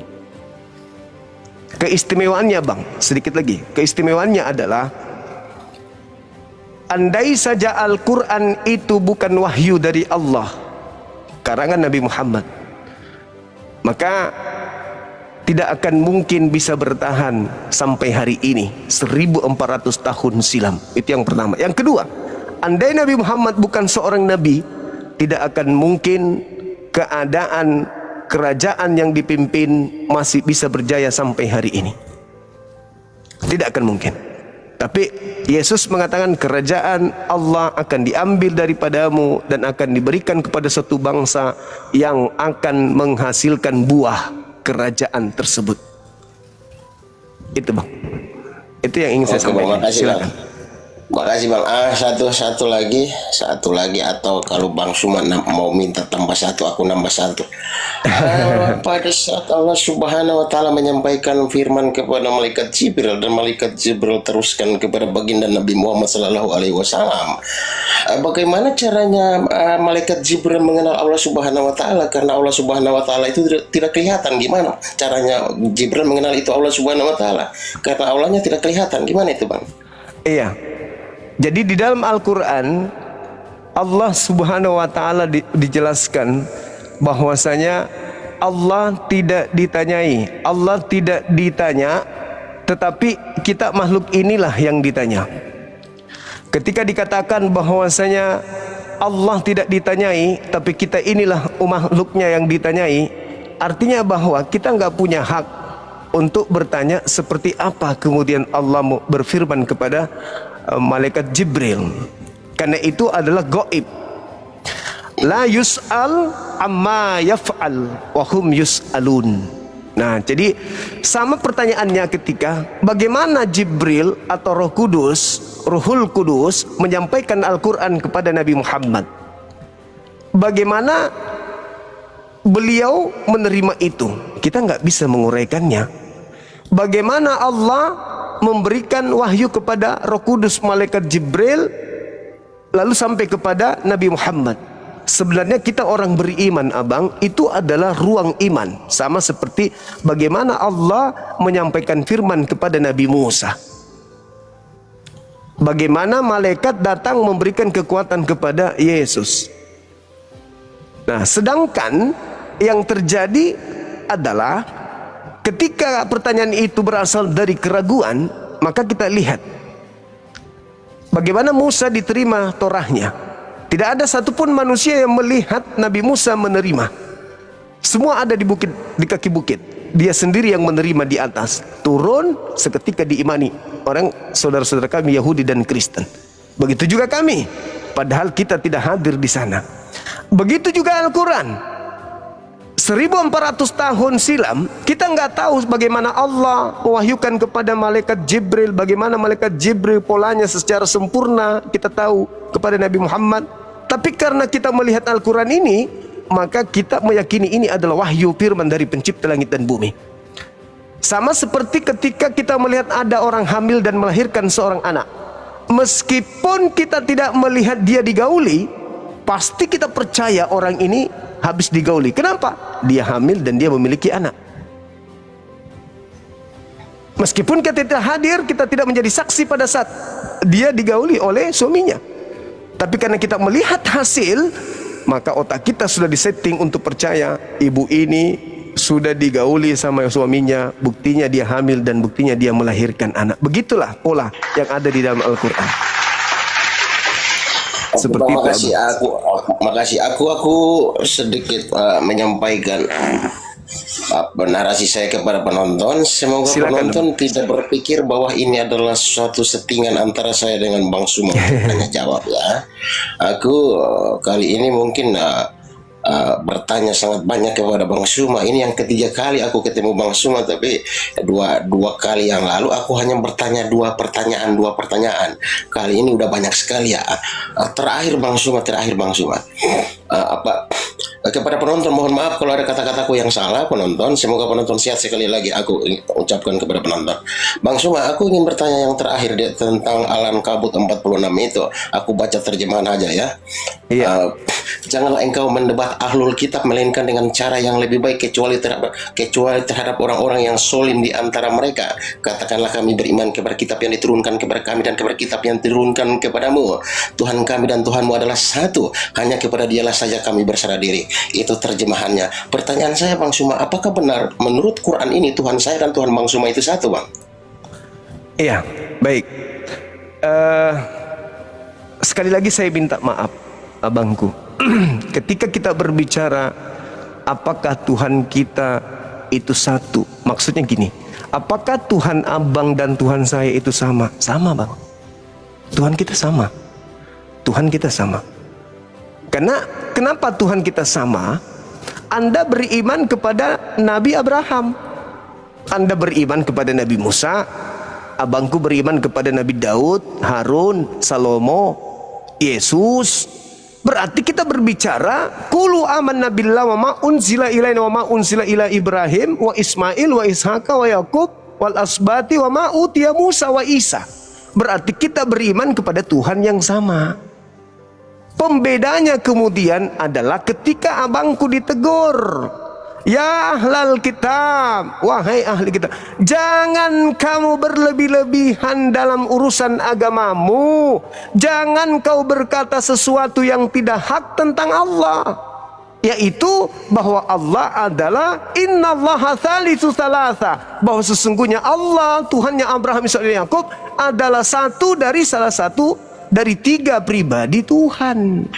keistimewaannya Bang, sedikit lagi. Keistimewaannya adalah andai saja Al-Quran itu bukan wahyu dari Allah, karangan Nabi Muhammad, maka tidak akan mungkin bisa bertahan sampai hari ini 1400 tahun silam. Itu yang pertama. Yang kedua, andai Nabi Muhammad bukan seorang nabi, tidak akan mungkin keadaan kerajaan yang dipimpin masih bisa berjaya sampai hari ini. Tidak akan mungkin. Tapi Yesus mengatakan kerajaan Allah akan diambil daripadamu dan akan diberikan kepada satu bangsa yang akan menghasilkan buah kerajaan tersebut. Itu Bang. Itu yang ingin saya sampaikan. Silakan. Makasih Bang. Satu lagi atau kalau Bang Suma mau minta tambah satu, aku nambah satu. Pada saat Allah Subhanahu wa taala menyampaikan firman kepada malaikat Jibril dan malaikat Jibril teruskan kepada baginda Nabi Muhammad sallallahu alaihi wasallam. Bagaimana caranya malaikat Jibril mengenal Allah Subhanahu wa taala, karena Allah Subhanahu wa taala itu tidak kelihatan. Gimana caranya Jibril mengenal itu Allah Subhanahu wa taala? Karena Allahnya tidak kelihatan. Gimana itu Bang? Iya. Jadi di dalam Al-Quran Allah Subhanahu wa ta'ala dijelaskan bahwasanya Allah tidak ditanyai, Allah tidak ditanya, tetapi kita makhluk inilah yang ditanya. Ketika dikatakan bahwasanya Allah tidak ditanyai, tapi kita inilah makhluknya yang ditanyai, artinya bahwa kita nggak punya hak untuk bertanya seperti apa kemudian Allah berfirman kepada malaikat Jibril, karena itu adalah gaib. La yus'al amma yaf'al wa hum yus'alun. Nah, jadi sama pertanyaannya ketika bagaimana Jibril atau Ruhul Kudus menyampaikan Al-Quran kepada Nabi Muhammad. Bagaimana beliau menerima itu? Kita nggak bisa menguraikannya. Bagaimana Allah memberikan wahyu kepada Roh Kudus malaikat Jibril lalu sampai kepada Nabi Muhammad. Sebenarnya kita orang beriman Abang, itu adalah ruang iman. Sama seperti bagaimana Allah menyampaikan firman kepada Nabi Musa. Bagaimana malaikat datang memberikan kekuatan kepada Yesus. Nah, sedangkan yang terjadi adalah ketika pertanyaan itu berasal dari keraguan, maka kita lihat bagaimana Musa diterima Torahnya. Tidak ada satupun manusia yang melihat Nabi Musa menerima. Semua ada di bukit, di kaki bukit. Dia sendiri yang menerima di atas. Turun seketika diimani orang saudara-saudara kami Yahudi dan Kristen. Begitu juga kami, padahal kita tidak hadir di sana. Begitu juga Al-Quran. 1400 tahun silam kita nggak tahu bagaimana Allah mewahyukan kepada malaikat Jibril, bagaimana malaikat Jibril polanya secara sempurna kita tahu kepada Nabi Muhammad. Tapi karena kita melihat Al-Quran ini, maka kita meyakini ini adalah wahyu firman dari pencipta langit dan bumi. Sama seperti ketika kita melihat ada orang hamil dan melahirkan seorang anak, meskipun kita tidak melihat dia digauli, pasti kita percaya orang ini habis digauli. Kenapa? Dia hamil dan dia memiliki anak. Meskipun kita tidak hadir, kita tidak menjadi saksi pada saat dia digauli oleh suaminya. Tapi karena kita melihat hasil, maka otak kita sudah disetting untuk percaya ibu ini sudah digauli sama suaminya, buktinya dia hamil dan buktinya dia melahirkan anak. Begitulah pola yang ada di dalam Al-Quran. Seperti makasih aku sedikit menyampaikan narasi saya kepada penonton. Semoga penonton tidak berpikir bahwa ini adalah suatu settingan antara saya dengan Bang Suma untuk tanya jawab ya. Aku kali ini mungkin bertanya sangat banyak kepada Bang Suma. Ini yang ketiga kali aku ketemu Bang Suma, tapi dua kali yang lalu aku hanya bertanya dua pertanyaan. Kali ini udah banyak sekali ya. Terakhir Bang Suma. Kepada penonton mohon maaf kalau ada kata-kataku yang salah penonton. Semoga penonton sehat. Sekali lagi aku ucapkan kepada penonton. Bang Suma, aku ingin bertanya yang terakhir tentang Al-Ankabut 46 itu. Aku baca terjemahan aja ya. Iya. Janganlah engkau mendebat ahlul kitab melainkan dengan cara yang lebih baik kecuali terhadap orang-orang yang solim di antara mereka. Katakanlah kami beriman kepada kitab yang diturunkan kepada kami dan kepada kitab yang diturunkan kepadamu. Tuhan kami dan Tuhanmu adalah satu. Hanya kepada Dialah saja kami berserah diri. Itu terjemahannya. Pertanyaan saya Bang Suma, apakah benar menurut Quran ini Tuhan saya dan Tuhan Bang Suma itu satu, Bang? Iya, baik. Sekali lagi saya minta maaf, abangku. Ketika kita berbicara apakah Tuhan kita itu satu, maksudnya gini, apakah Tuhan abang dan Tuhan saya itu sama? Sama, Bang. Tuhan kita sama. Tuhan kita sama. Karena kenapa Tuhan kita sama? Anda beriman kepada Nabi Abraham, Anda beriman kepada Nabi Musa, abangku beriman kepada Nabi Daud, Harun, Salomo, Yesus. Berarti kita berbicara qulu amanna billahi wa ma unzila ilaina wa ma unzila ila Ibrahim wa Ismail wa Ishaq wa Yakub wal asbati wa ma utiya Musa wa Isa. Berarti kita beriman kepada Tuhan yang sama. Pembedanya kemudian adalah ketika abangku ditegur, ya ahlal kitab, wahai ahli kitab, jangan kamu berlebih-lebihan dalam urusan agamamu. Jangan kau berkata sesuatu yang tidak hak tentang Allah, yaitu bahwa Allah adalah innallaha tsalitsu tsalatsa, bahwa sesungguhnya Allah, Tuhannya Abraham, Ishak dan Yakub adalah satu dari salah satu dari tiga pribadi Tuhan.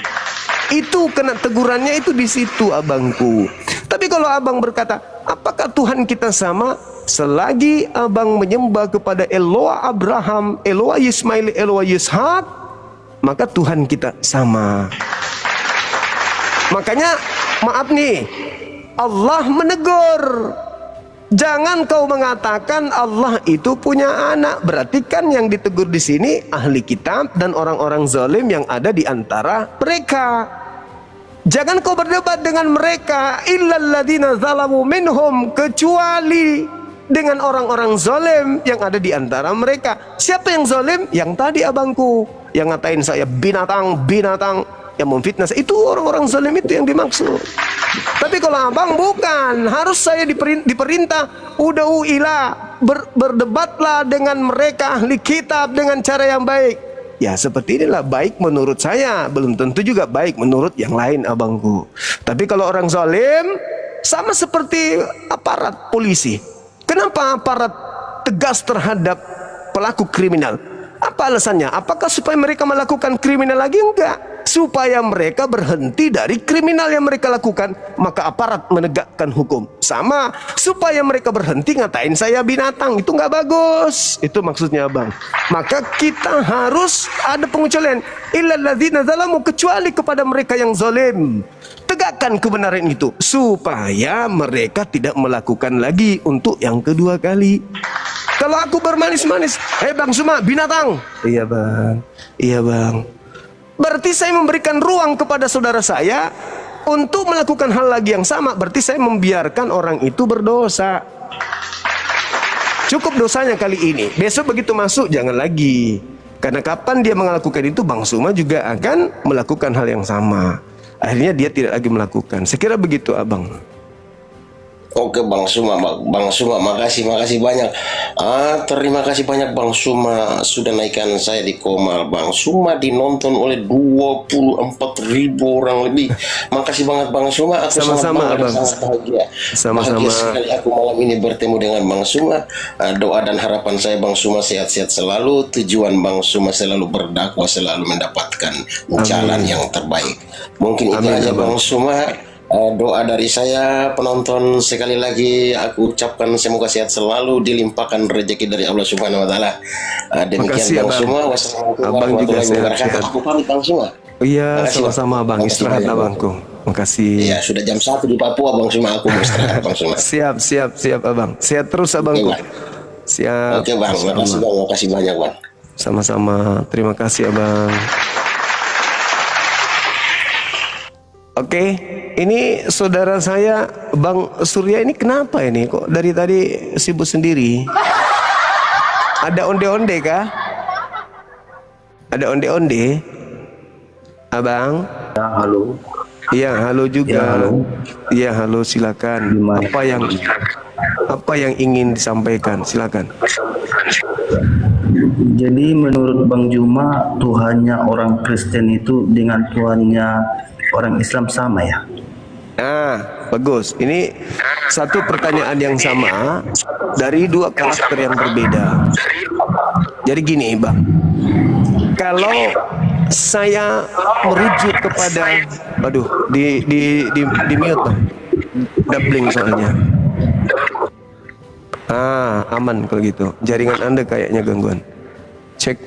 Itu kena tegurannya itu di situ, abangku. Tapi kalau abang berkata, apakah Tuhan kita sama? Selagi abang menyembah kepada Eloah Abraham, Eloah Ismail, Eloah Ishak, maka Tuhan kita sama. Makanya, maaf nih, Allah menegur. Jangan kau mengatakan Allah itu punya anak. Berarti kan yang ditegur di sini ahli kitab dan orang-orang zalim yang ada di antara mereka. Jangan kau berdebat dengan mereka illalladzina zalamu minhum, kecuali dengan orang-orang zalim yang ada di antara mereka. Siapa yang zalim? Yang tadi abangku yang ngatain saya binatang, yang memfitnah saya. Itu orang-orang zalim itu yang dimaksud. Tapi kalau abang bukan, harus saya diperintah ud'u ila, berdebatlah dengan mereka ahli kitab dengan cara yang baik. Ya seperti inilah baik menurut saya, belum tentu juga baik menurut yang lain, abangku. Tapi kalau orang zalim, sama seperti aparat polisi. Kenapa aparat tegas terhadap pelaku kriminal? Apa alasannya? Apakah supaya mereka melakukan kriminal lagi? Enggak. Supaya mereka berhenti dari kriminal yang mereka lakukan, maka aparat menegakkan hukum. Sama, supaya mereka berhenti ngatain saya binatang, itu nggak bagus. Itu maksudnya abang. Maka kita harus ada pengecualian. Illalladzina zalamu, kecuali kepada mereka yang zalim. Tegakkan kebenaran itu supaya mereka tidak melakukan lagi untuk yang kedua kali. Kalau aku bermanis-manis, Bang Suma binatang. Iya bang, iya bang. Berarti saya memberikan ruang kepada saudara saya untuk melakukan hal lagi yang sama. Berarti saya membiarkan orang itu berdosa. Cukup dosanya kali ini. Besok begitu masuk jangan lagi. Karena kapan dia melakukan itu, Bang Suma juga akan melakukan hal yang sama. Akhirnya dia tidak lagi melakukan. Saya kira begitu abang. Oke Bang Suma, makasih banyak. Terima kasih banyak Bang Suma sudah naikkan saya di Komal. Bang Suma dinonton oleh 24.000 orang lebih. Makasih banget Bang Suma. Aku sama-sama abang. Sangat bahagia. Sama-sama. Bahagia sekali aku malam ini bertemu dengan Bang Suma. Doa dan harapan saya Bang Suma sehat-sehat selalu. Tujuan Bang Suma selalu berdakwah, selalu mendapatkan jalan yang terbaik. Mungkin itu aja Bang Suma. Doa dari saya, penonton, sekali lagi aku ucapkan semoga sehat selalu, dilimpahkan rezeki dari Allah Subhanahu wa taala. Demikian Bang Suma. Wassalamualaikum warahmatullahi wabarakatuh. Aku pamit Bang Suma. Iya, sama-sama Bang. Istirahat abangku. Makasih. Iya, sudah jam 1 di Papua Bang Suma, aku mau istirahat Bang Suma. Siap abang. Sehat terus abangku. Siap. Oke Bang, makasih Bang, makasih banyak Bang. Sama-sama. Terima kasih abang. Oke, ini saudara saya Bang Surya ini kenapa ini kok dari tadi sibuk sendiri? Ada onde-onde kah? Ada onde-onde? Abang? Ya, halo. Iya, halo Ya, juga. halo. Iya, halo, silakan. Gimana? Apa yang ingin disampaikan? Silakan. Jadi menurut Bang Juma, Tuhannya orang Kristen itu dengan Tuhannya orang Islam sama ya? Nah, bagus. Ini satu pertanyaan yang sama dari dua karakter yang berbeda. Jadi gini, Bang. Kalau saya merujuk kepada, waduh, di mute, Bang. Doubling soalnya. Aman kalau gitu. Jaringan Anda kayaknya gangguan. Cek.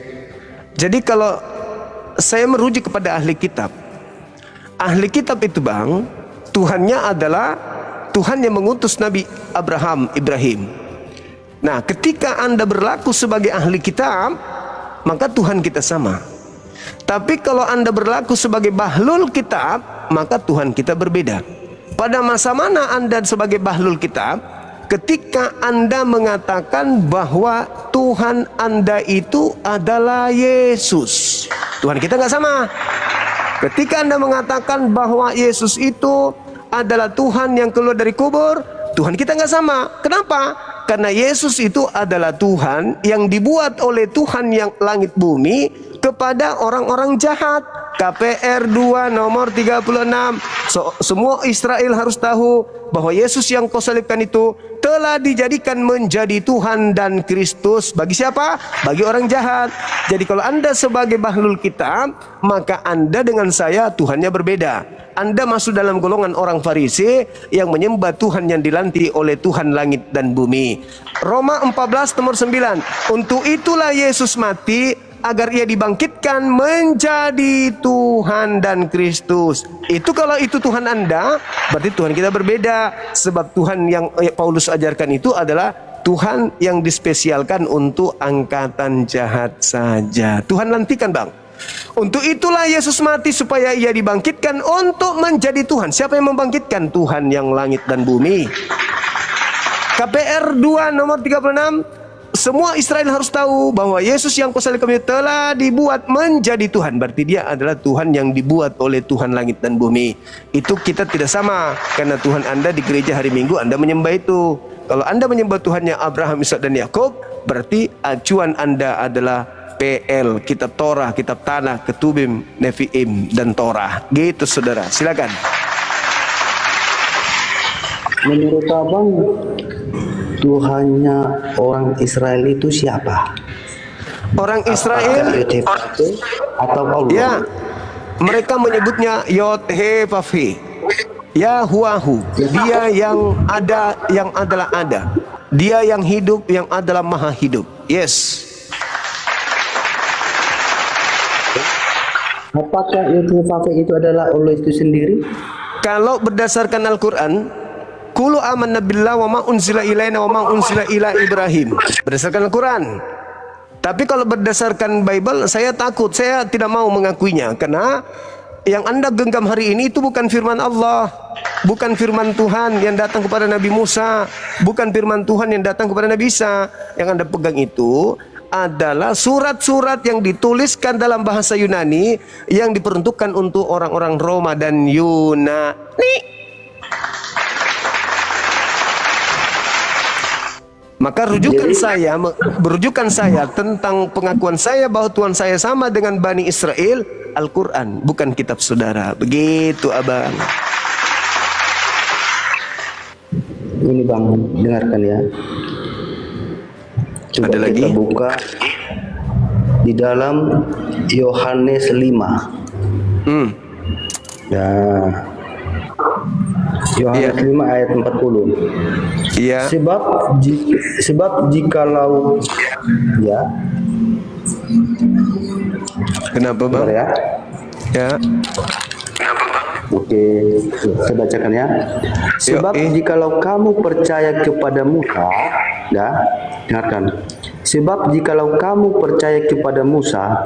Jadi kalau saya merujuk kepada ahli kitab itu, Bang, Tuhannya adalah Tuhan yang mengutus Nabi Ibrahim. Nah, ketika Anda berlaku sebagai ahli kitab, maka Tuhan kita sama. Tapi kalau Anda berlaku sebagai bahlul kitab, maka Tuhan kita berbeda. Pada masa mana Anda sebagai bahlul kitab? Ketika Anda mengatakan bahwa Tuhan Anda itu adalah Yesus. Tuhan kita nggak sama. Ketika Anda mengatakan bahwa Yesus itu adalah Tuhan yang keluar dari kubur, Tuhan kita nggak sama. Kenapa? Karena Yesus itu adalah Tuhan yang dibuat oleh Tuhan yang langit bumi kepada orang-orang jahat. KPR 2 nomor 36. Semua Israel harus tahu bahwa Yesus yang kau salibkan itu telah dijadikan menjadi Tuhan dan Kristus. Bagi siapa? Bagi orang jahat. Jadi kalau Anda sebagai bahlul kitab, maka Anda dengan saya Tuhannya berbeda. Anda masuk dalam golongan orang Farisi yang menyembah Tuhan yang dilantik oleh Tuhan langit dan bumi. Roma 14 nomor 9. Untuk itulah Yesus mati agar ia dibangkitkan menjadi Tuhan dan Kristus. Itu kalau itu Tuhan Anda, berarti Tuhan kita berbeda. Sebab Tuhan yang Paulus ajarkan itu adalah Tuhan yang dispesialkan untuk angkatan jahat saja. Tuhan lantikan, Bang. Untuk itulah Yesus mati supaya ia dibangkitkan untuk menjadi Tuhan. Siapa yang membangkitkan? Tuhan yang langit dan bumi. KPR 2 nomor 36. Semua Israel harus tahu bahwa Yesus yang kusalibkan itu telah dibuat menjadi Tuhan. Berarti dia adalah Tuhan yang dibuat oleh Tuhan langit dan bumi. Itu kita tidak sama. Karena Tuhan Anda di gereja hari Minggu Anda menyembah itu. Kalau Anda menyembah Tuhannya Abraham, Ishak dan Yakub, berarti acuan Anda adalah PL, kitab Torah, kitab Tanah, Ketubim, Neviim, dan Torah. Gitu, saudara. Silakan. Menurut Abang, Tuhannya orang Israel itu siapa? Orang Israel atau Allah? Ya, mereka menyebutnya Yod He Vav He, Yahuwahu. Dia yang ada, yang adalah ada. Dia yang hidup, yang adalah maha hidup. Yes. Apakah itu adalah Allah itu sendiri? Kalau berdasarkan Al-Quran, Qulu amanna billah wa ma unzila ilaina wa ma unzila ila Ibrahim. Berdasarkan Al-Quran. Tapi kalau berdasarkan Bible, saya takut, saya tidak mau mengakuinya. Karena yang Anda genggam hari ini itu bukan firman Allah, bukan firman Tuhan yang datang kepada Nabi Musa, bukan firman Tuhan yang datang kepada Nabi Isa. Yang Anda pegang itu adalah surat-surat yang dituliskan dalam bahasa Yunani yang diperuntukkan untuk orang-orang Roma dan Yunani. Maka berujukan saya tentang pengakuan saya bahwa Tuhan saya sama dengan Bani Israel, Al-Quran, bukan kitab saudara. Begitu, Abang. Ini Bang, dengarkan ya. Coba Ada lagi? kita buka di dalam Yohanes 5. Ya. Yohanes 5 ayat 40. Iya. Sebab jikalau ya. Kenapa, Bang? Bentar ya. Ya. Oke, saya bacakan ya. Sebab jikalau kamu percaya kepada Musa, ya, dengarkan. Sebab jikalau kamu percaya kepada Musa,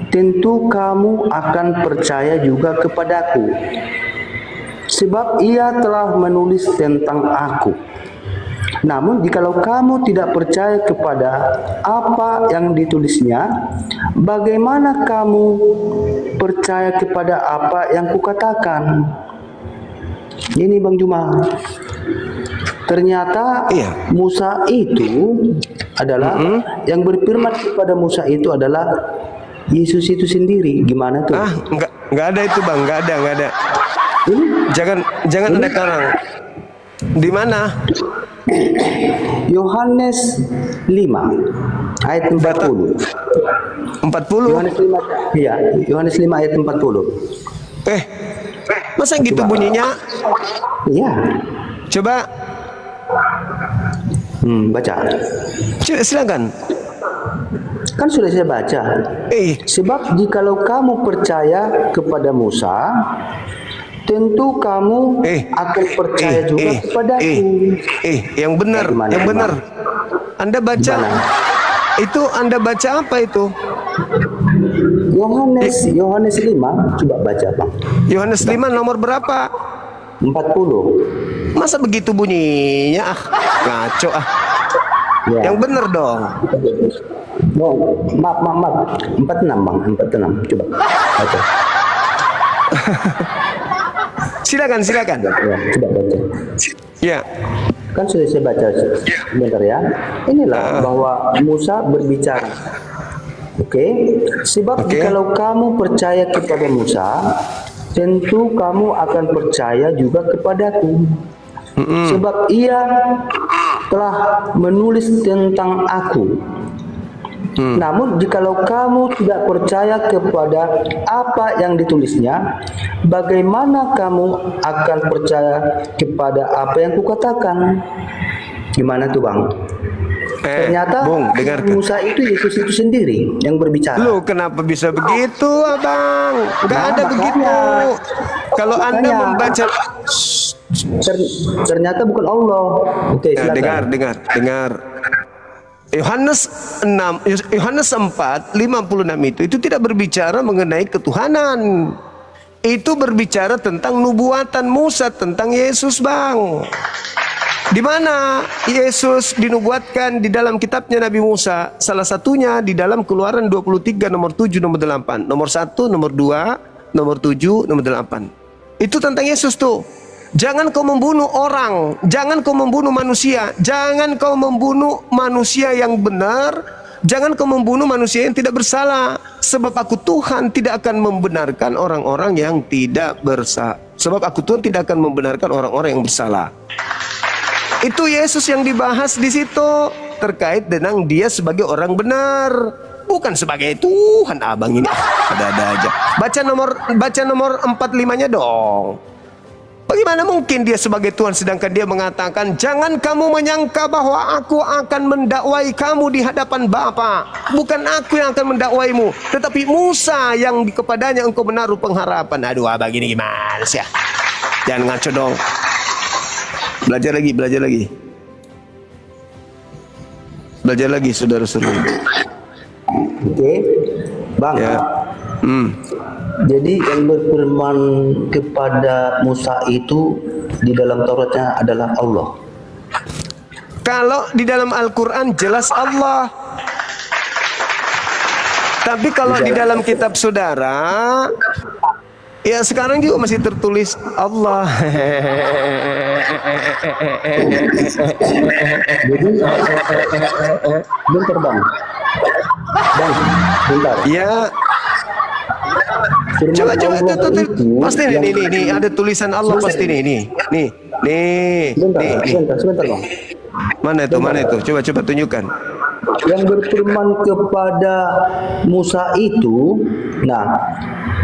tentu kamu akan percaya juga kepadaku. Sebab ia telah menulis tentang aku. Namun jikalau kamu tidak percaya kepada apa yang ditulisnya, bagaimana kamu percaya kepada apa yang kukatakan? Ini Bang Juma. Ternyata Musa itu adalah yang berfirman kepada Musa itu adalah Yesus itu sendiri. Gimana tuh? Enggak ada itu Bang, enggak ada. Jangan ada karang. Di mana? Yohanes 5 ayat 40. 40. Yohanes 5, iya, Yohanes 5 ayat 40. Masa gitu bunyinya? Iya. Coba Baca. Silakan. Kan sudah saya baca. Sebab jikalau kamu percaya kepada Musa, tentu kamu akan percaya juga kepadaku. Yang benar, yang benar. Anda baca itu, Anda baca apa itu? Yohanes 5, coba baca Bang. Yohanes 5 nomor berapa? 40. Masa begitu bunyinya? Ngaco Ya. Yang benar dong. Maaf. 46 Bang, 46. Coba baca. Silakan. Ya, coba baca. Ya. Kan sudah saya baca sebentar ya. Inilah bahwa Musa berbicara. Sebab jikalau kamu percaya kepada Musa, tentu kamu akan percaya juga kepadaku. Sebab ia telah menulis tentang aku. Namun jikalau kamu tidak percaya kepada apa yang ditulisnya, bagaimana kamu akan percaya kepada apa yang kukatakan? Gimana tuh Bang? Ternyata Bung, Musa itu Yesus itu sendiri yang berbicara. Lu kenapa bisa begitu, Abang? Enggak ada begitu. Kalau Anda membaca ternyata bukan Allah. Silakan. Dengar. Yohanes 4 56 itu tidak berbicara mengenai ketuhanan. Itu berbicara tentang nubuatan Musa tentang Yesus, Bang. Di mana Yesus dinubuatkan di dalam kitabnya Nabi Musa, salah satunya di dalam Keluaran 23 nomor 7 nomor 8, nomor 1, nomor 2, nomor 7, nomor 8. Itu tentang Yesus tuh. Jangan kau membunuh orang, jangan kau membunuh manusia, jangan kau membunuh manusia yang benar, jangan kau membunuh manusia yang tidak bersalah, sebab aku Tuhan tidak akan membenarkan orang-orang yang tidak bersalah. Sebab aku Tuhan tidak akan membenarkan orang-orang yang bersalah. Itu Yesus yang dibahas di situ terkait dengan dia sebagai orang benar, bukan sebagai Tuhan. Abang ini ada-ada aja. Baca nomor 45-nya dong. Bagaimana mungkin dia sebagai Tuhan sedangkan dia mengatakan, jangan kamu menyangka bahwa aku akan mendakwai kamu di hadapan Bapa. Bukan aku yang akan mendakwaimu, tetapi Musa yang kepadanya engkau menaruh pengharapan. Aduh, abang ini gimana sih ya? Jangan ngaco dong. Belajar lagi saudara-saudara. Bang. Ya. Jadi yang berfirman kepada Musa itu di dalam Tauratnya adalah Allah. Kalau di dalam Al-Quran jelas Allah. Tapi kalau di dalam kitab saudara, ya sekarang juga masih tertulis Allah. Jadi bentar Bang, bentar. Ya. Coba pasti nih ada tulisan Allah pasti nih. Sebentar Bang. Mana itu? Coba tunjukkan. Yang berfirman kepada Musa itu,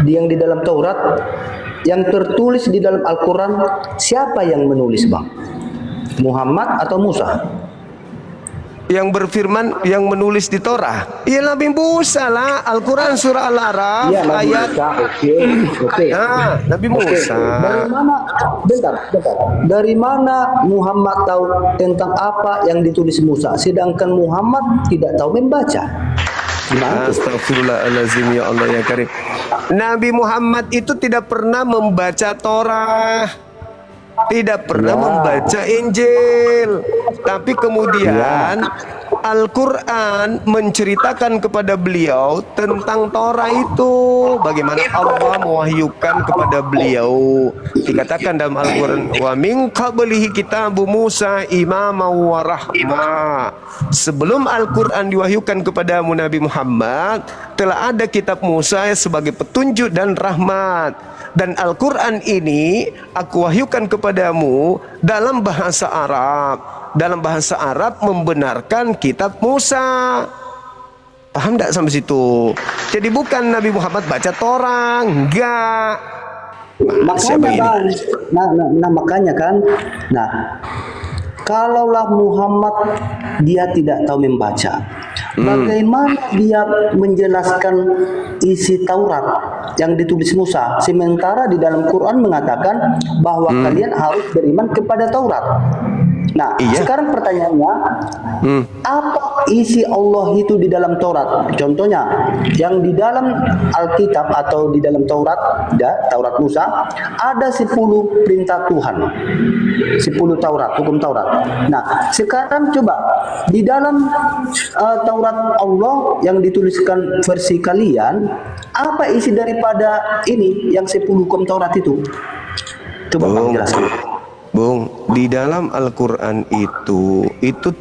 yang di dalam Taurat, yang tertulis di dalam Al-Quran, siapa yang menulis Bang? Muhammad atau Musa? Yang berfirman, yang menulis di Torah, ya Nabi Musa lah. Al-Quran surah Al-Araf ayat. Oke. Nah, Nabi Musa. Dari mana? Bentar. Dari mana Muhammad tahu tentang apa yang ditulis Musa, sedangkan Muhammad tidak tahu membaca? Astagfirullahaladzim, ya Allah ya Karim. Nabi Muhammad itu tidak pernah membaca Torah. tidak pernah Ya. membaca Injil. Tapi kemudian Al-Quran menceritakan kepada beliau tentang Torah itu, bagaimana Allah mewahyukan kepada beliau. Dikatakan dalam Al-Quran, wa min qablihi kitabu Musa imama wa rahma. Sebelum Al-Quran diwahyukan kepada Nabi Muhammad, telah ada kitab Musa sebagai petunjuk dan rahmat. Dan Al-Quran ini aku wahyukan kepadamu dalam bahasa Arab. Dalam bahasa Arab membenarkan kitab Musa. Paham tak sampai situ? Jadi bukan Nabi Muhammad baca Torah, enggak. Makanya kan, makanya kan, kalaulah Muhammad dia tidak tahu membaca, bagaimana dia menjelaskan isi Taurat yang ditulis Musa, sementara di dalam Quran mengatakan bahwa kalian harus beriman kepada Taurat. Nah, sekarang pertanyaannya, apa isi Allah itu di dalam Taurat? Contohnya, yang di dalam Alkitab atau di dalam Taurat, Taurat Musa, ada 10 perintah Tuhan, 10 Taurat, hukum Taurat. Nah, sekarang coba di dalam Taurat Allah yang dituliskan versi kalian, apa isi daripada ini yang 10 hukum Taurat itu? Coba Bang jelaskan. Bung, di dalam Al-Quran itu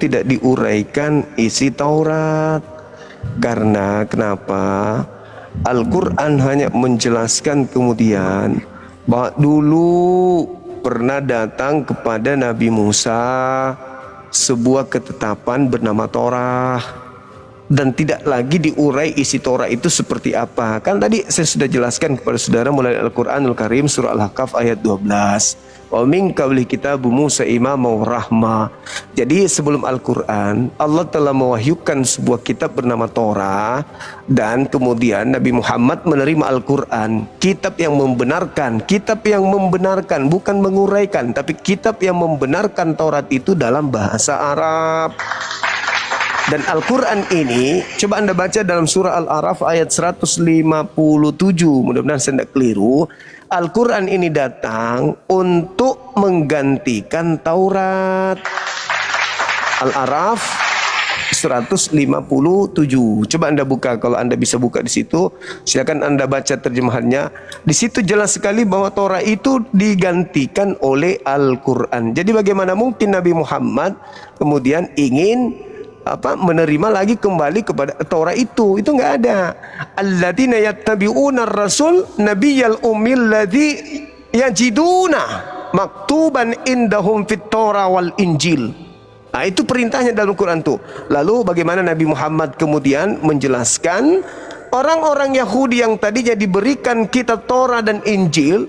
tidak diuraikan isi Taurat. Karena kenapa? Al-Quran hanya menjelaskan kemudian bahwa dulu pernah datang kepada Nabi Musa sebuah ketetapan bernama Torah, dan tidak lagi diurai isi Torah itu seperti apa. Kan tadi saya sudah jelaskan kepada saudara mulai Al-Quranul Karim surah Al-Ahqaf ayat 12. Wa min qablihi kitabu Musa imama wa rahma. Jadi sebelum Al-Quran, Allah telah mewahyukan sebuah kitab bernama Torah, dan kemudian Nabi Muhammad menerima Al-Quran, kitab yang membenarkan, bukan menguraikan, tapi kitab yang membenarkan Taurat itu dalam bahasa Arab. Dan Al-Quran ini, coba Anda baca dalam surah Al-A'raf ayat 157, mudah-mudahan saya tidak keliru. Al-Quran ini datang untuk menggantikan Taurat. Al-A'raf 157. Coba Anda buka, kalau Anda bisa buka di situ, silakan Anda baca terjemahannya. Di situ jelas sekali bahwa Torah itu digantikan oleh Al-Quran. Jadi bagaimana mungkin Nabi Muhammad kemudian ingin menerima lagi kembali kepada Torah itu enggak ada. Alladzina yattabi'una ar-rasul nabiyyal ummil ladzi yajiduna maktuban indahum fit Torah wal Injil. Nah, itu perintahnya dalam Quran tuh. Lalu bagaimana Nabi Muhammad kemudian menjelaskan orang-orang Yahudi yang tadinya diberikan kitab Torah dan Injil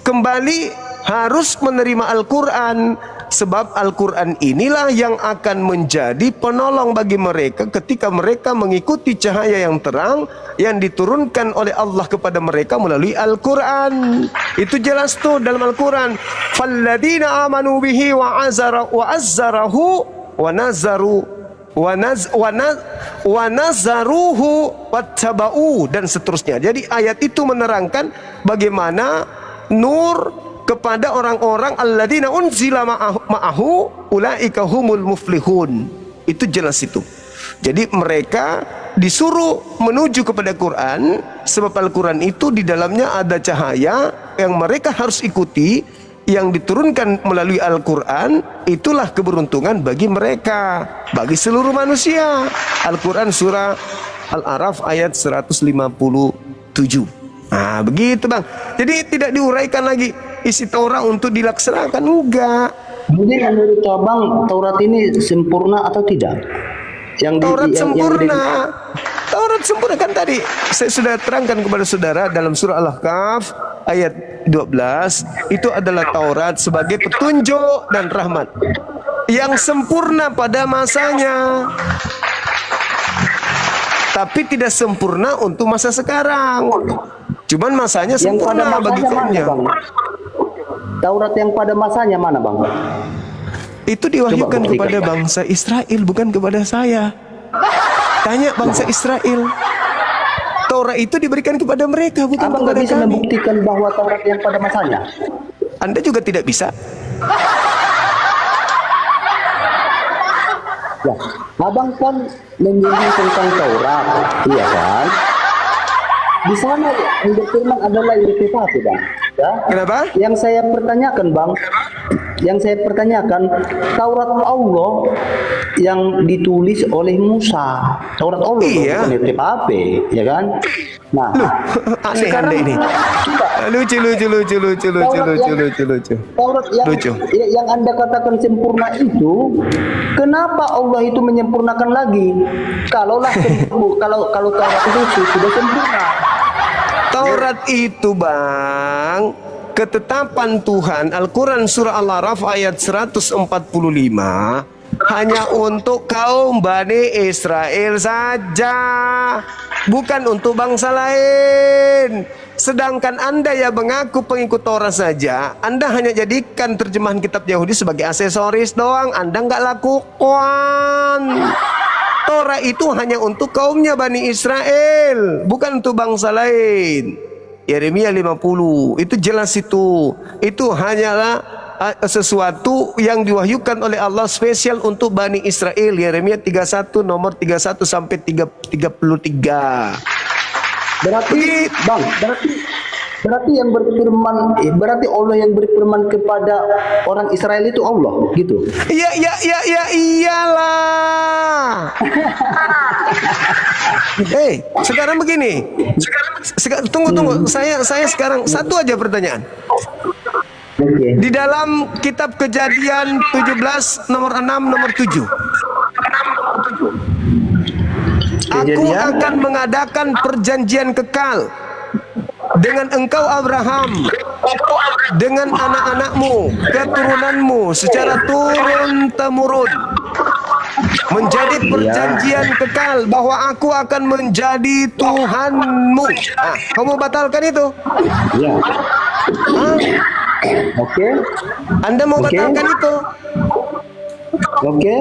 kembali harus menerima Al-Quran. Sebab Al-Quran inilah yang akan menjadi penolong bagi mereka ketika mereka mengikuti cahaya yang terang yang diturunkan oleh Allah kepada mereka melalui Al-Quran. Itu jelas tuh dalam Al-Quran. Falladzina amanu bihi wa azzarahu wa nazaruhu wattaba'u, dan seterusnya. Jadi ayat itu menerangkan bagaimana nur kepada orang-orang alladzina unzila ma'ahu ulaika humul muflihun. Itu jelas itu. Jadi mereka disuruh menuju kepada Quran, sebab Al-Quran itu di dalamnya ada cahaya yang mereka harus ikuti, yang diturunkan melalui Al-Quran. Itulah keberuntungan bagi mereka, bagi seluruh manusia. Al-Quran surah Al-A'raf ayat 157. Nah begitu Bang. Jadi tidak diuraikan lagi isi Taurat untuk dilaksanakan, enggak. Jadi menurut Abang Taurat ini sempurna atau tidak? Taurat sempurna. Taurat sempurna kan tadi saya sudah terangkan kepada saudara dalam surah Al-Ahqaf ayat 12. Itu adalah Taurat sebagai petunjuk dan rahmat yang sempurna pada masanya, tapi tidak sempurna untuk masa sekarang. Cuman masanya sempurna bagi kaumnya. Taurat yang pada masanya mana Bang? Itu diwahyukan kepada bangsa Israel, bukan kepada saya. Tanya bangsa Israel. Taurat itu diberikan kepada mereka, bukan Abang kepada bisa kami. membuktikan bahwa Taurat yang pada masanya? Anda juga tidak bisa. Ya, abang kan menyinggung tentang Taurat, iya kan? Di sana yang berfirman adalah irtifat, Bang. Ya. Kenapa? Yang saya pertanyakan, Bang, Taurat Allah yang ditulis oleh Musa, Taurat Allah Iya. bukan irtifat, ya kan? Nah, Aneh ini. Lucu. Taurat yang, Lucu. yang Anda katakan sempurna itu, kenapa Allah itu menyempurnakan lagi? Kalaulah kalau Taurat itu sudah sempurna. Taurat itu, Bang, ketetapan Tuhan. Al-Quran surah Al-Araf ayat 145 hanya untuk kaum Bani Israel saja, bukan untuk bangsa lain. Sedangkan Anda yang mengaku pengikut Taurat saja, Anda hanya jadikan terjemahan kitab Yahudi sebagai aksesoris doang. Anda nggak lakukan. Torah itu hanya untuk kaumnya Bani Israel, bukan untuk bangsa lain. Yeremia 50 itu jelas itu. Itu hanyalah sesuatu yang diwahyukan oleh Allah spesial untuk Bani Israel. Yeremia 31 nomor 31 sampai 33. Berarti, Bang, berarti yang berfirman, berarti Allah yang berfirman kepada orang Israel itu Allah, gitu. Iyalah. Sekarang begini. Tunggu. Saya sekarang satu aja pertanyaan. Oke. Di dalam kitab Kejadian 17 nomor 6 nomor 7. Aku Kejadian? akan mengadakan perjanjian kekal dengan engkau Abraham, dengan anak-anakmu, keturunanmu secara turun-temurun, menjadi perjanjian kekal bahwa aku akan menjadi Tuhanmu. Kamu batalkan itu? Ya. Oke. Anda mau batalkan itu? Oke.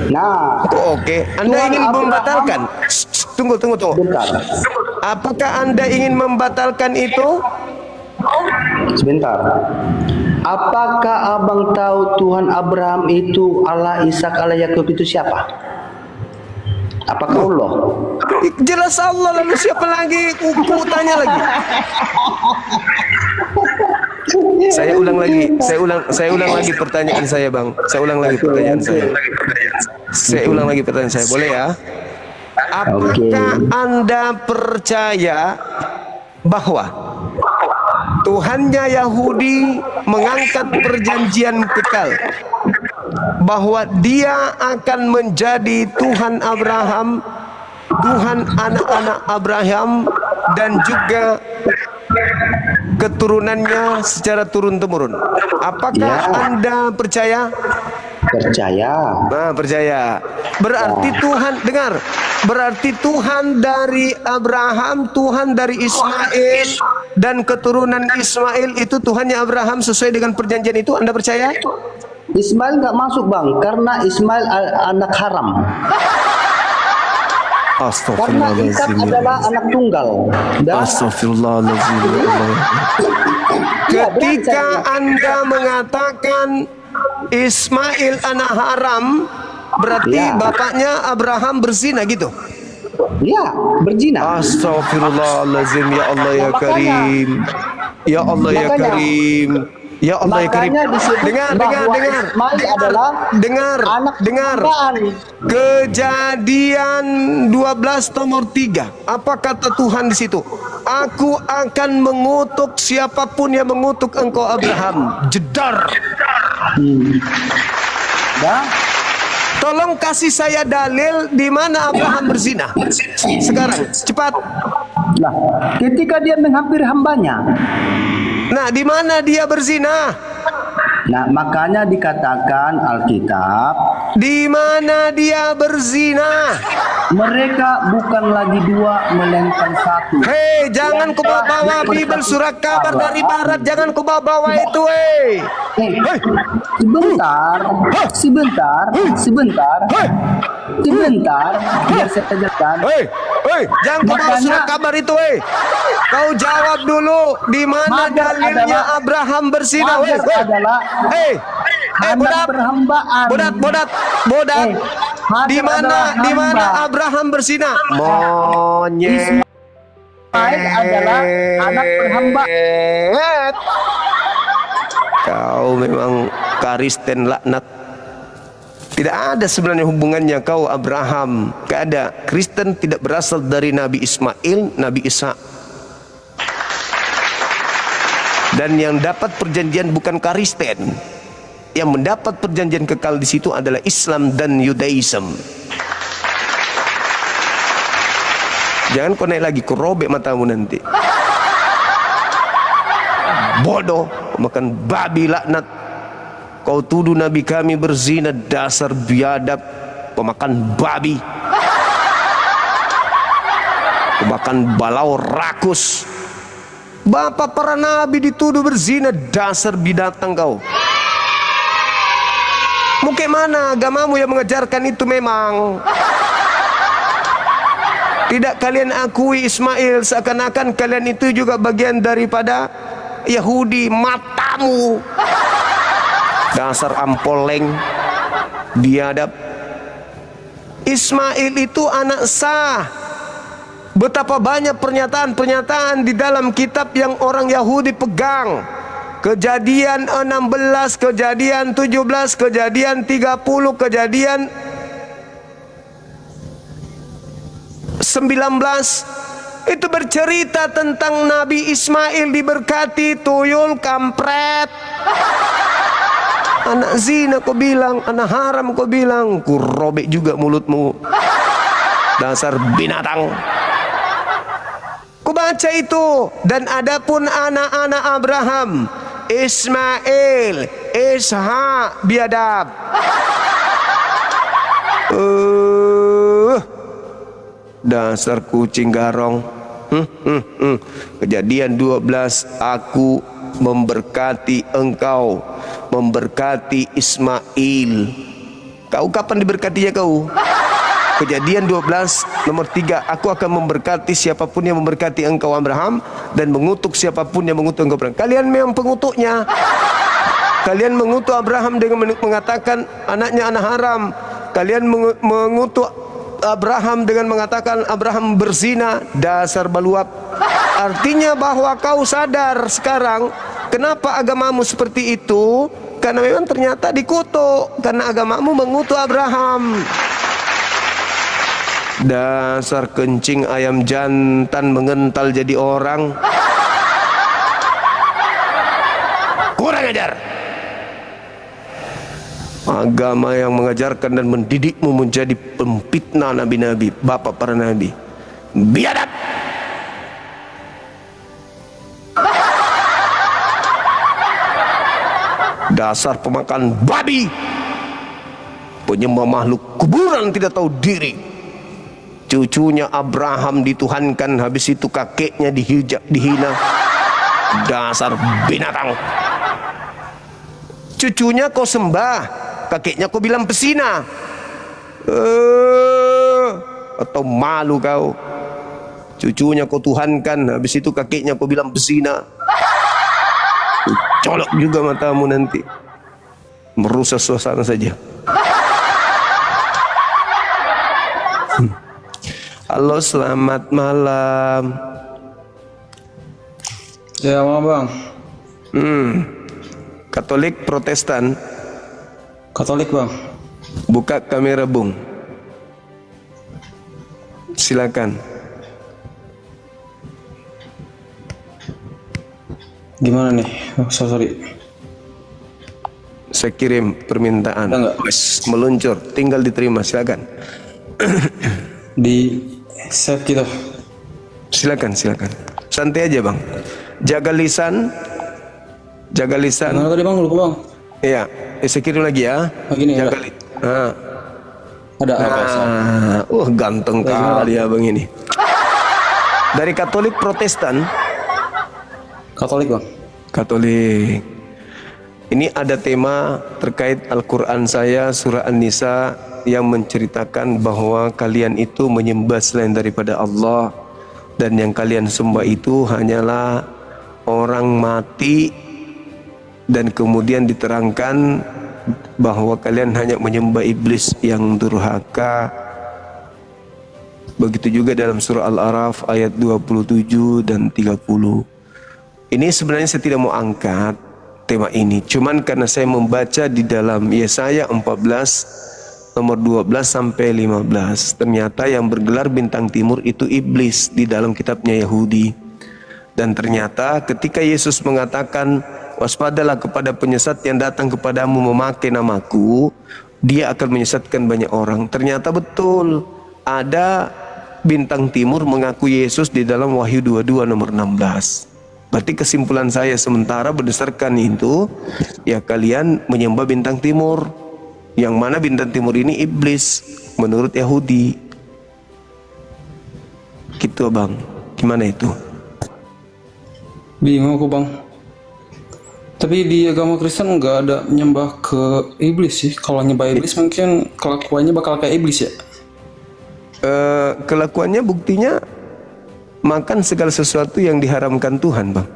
Nah, Oke. Anda Tuhan ingin Abraham- membatalkan? Tunggu. bentar. Apakah Anda ingin membatalkan itu? Sebentar. Apakah abang tahu Tuhan Abraham itu Allah, Ishak, Allah, Yakub itu siapa? Apakah Allah? Jelas Allah, lalu siapa lagi? Ku tanya lagi. Saya ulang lagi pertanyaan saya, Bang. Saya ulang lagi pertanyaan saya. Boleh ya? Apakah Anda percaya bahwa Tuhannya Yahudi mengangkat perjanjian kekal, bahwa dia akan menjadi Tuhan Abraham, Tuhan anak-anak Abraham, dan juga keturunannya secara turun-temurun? Apakah Anda percaya? Percaya. Nah, percaya. Berarti Tuhan, dengar. Berarti Tuhan dari Abraham, Tuhan dari Ismail, dan keturunan Ismail itu Tuhannya Abraham sesuai dengan perjanjian itu. Anda percaya? Ismail nggak masuk, Bang, karena Ismail anak haram. Karena Ishak adalah anak tunggal. Astagfirullahaladzim. Ketika Anda mengatakan Ismail anak haram, berarti bapaknya Abraham berzina gitu? Ya, berzina. Astagfirullahaladzim. Ya Allah ya Karim. Ya Allah ya Karim. Ya Allah ya Karim. Dengar. Ismail adalah anak Dengar. Kejadian 12 nomor 3. Apa kata Tuhan di situ? Aku akan mengutuk siapapun yang mengutuk engkau Abraham. Jedar. Tolong kasih saya dalil di mana Abraham berzina. Sekarang, cepat. Nah, ketika dia menghampiri hambanya. Nah, di mana dia berzina? Nah, makanya dikatakan Alkitab, di mana dia berzina? Mereka bukan lagi dua, melainkan satu. Hei, jangan kau bawa Bible surat kabar dari barat, jangan kau bawa itu, hei. Sebentar. Biar saya jelaskan. Jangan kau bawa surat kabar itu, hei. Kau jawab dulu, di mana dalilnya Abraham berzina, hei. Anak perhambaan. Bodat. Hajar Di adalah mana hamba. Abraham berzina? Monyet. Ismail adalah anak perhambaan. Kau memang Kristen laknat. Tidak ada sebenarnya hubungannya kau Abraham. Tidak ada. Kristen tidak berasal dari Nabi Ismail, Nabi Isa. Dan yang dapat perjanjian bukan Kristen. Yang mendapat perjanjian kekal di situ adalah Islam dan Yudaism. Jangan kau naik lagi, kau robek matamu nanti. Bodoh, makan babi laknat. Kau tuduh Nabi kami berzina, dasar biadab, pemakan babi, pemakan balau rakus. Bapak para nabi dituduh berzina, dasar binatang kau. Mungkin mana agamamu yang mengajarkan itu memang? Tidak kalian akui Ismail, seakan-akan kalian itu juga bagian daripada Yahudi. Matamu, dasar ampoleng, biadab. Ismail itu anak sah. Betapa banyak pernyataan-pernyataan di dalam kitab yang orang Yahudi pegang. Kejadian 16, kejadian 17, kejadian 30, kejadian 19. Itu bercerita tentang Nabi Ismail diberkati tuyul kampret. Anak zina kau bilang, anak haram kau bilang, ku robek juga mulutmu, dasar binatang. Ku baca itu. Dan adapun anak-anak Abraham, Ismail, Ishak, biadab. Dasar kucing garong. Kejadian 12, aku memberkati engkau, memberkati Ismail. Kau kapan diberkatinya kau? Kejadian 12 nomor 3, aku akan memberkati siapapun yang memberkati engkau Abraham, dan mengutuk siapapun yang mengutuk engkau Abraham. Kalian memang pengutuknya. Kalian mengutuk Abraham dengan mengatakan anaknya anak haram. Kalian mengutuk Abraham dengan mengatakan Abraham berzina, dasar baluap. Artinya bahwa kau sadar sekarang kenapa agamamu seperti itu, karena memang ternyata dikutuk, karena agamamu mengutuk Abraham. Dasar kencing ayam jantan mengental jadi orang. Kurang ajar. Agama yang mengajarkan dan mendidikmu menjadi pemfitnah nabi-nabi, bapak para nabi. Biadab. Dasar pemakan babi, penyembah makhluk kuburan tidak tahu diri. Cucunya Abraham dituhankan, habis itu kakeknya dihina. Dasar binatang. Cucunya kau sembah, kakeknya kau bilang pesina. Atau malu kau. Cucunya kau tuhankan, habis itu kakeknya kau bilang pesina. Colok juga matamu nanti. Merusak suasana saja. Halo, selamat malam. Ya, malam bang. Katolik, Protestan? Katolik bang. Buka kamera bung. Silakan. Gimana nih? Oh, sorry. Saya kirim permintaan. Enggak. Wes, meluncur, tinggal diterima. Silakan. Di save gitu. Silakan. Santai aja bang. Jaga lisan. Mana tadi bang? Lupa bang. Iya, saya kirim lagi ya. Begini ya. Ada apa? Ganteng kali ya bang ini. Dari Katolik, Protestan? Katolik bang. Katolik. Ini ada tema terkait Al-Quran saya, surah An-Nisa, yang menceritakan bahwa kalian itu menyembah selain daripada Allah, dan yang kalian sembah itu hanyalah orang mati, dan kemudian diterangkan bahwa kalian hanya menyembah iblis yang durhaka. Begitu juga dalam surah Al-A'raf ayat 27 dan 30. Ini sebenarnya saya tidak mau angkat tema ini, cuman karena saya membaca di dalam Yesaya 14 nomor 12 sampai 15, ternyata yang bergelar bintang timur itu iblis di dalam kitabnya Yahudi. Dan ternyata ketika Yesus mengatakan waspadalah kepada penyesat yang datang kepadamu memakai namaku, dia akan menyesatkan banyak orang. Ternyata betul ada bintang timur mengaku Yesus di dalam Wahyu 22 nomor 16. Berarti kesimpulan saya sementara berdasarkan itu, ya kalian menyembah bintang timur. Yang mana bintang timur ini iblis menurut Yahudi. Gitu bang, gimana itu? Bingung aku bang. Tapi di agama Kristen nggak ada menyembah ke iblis sih. Kalau nyembah iblis mungkin kelakuannya bakal kayak iblis ya. Kelakuannya buktinya makan segala sesuatu yang diharamkan Tuhan bang.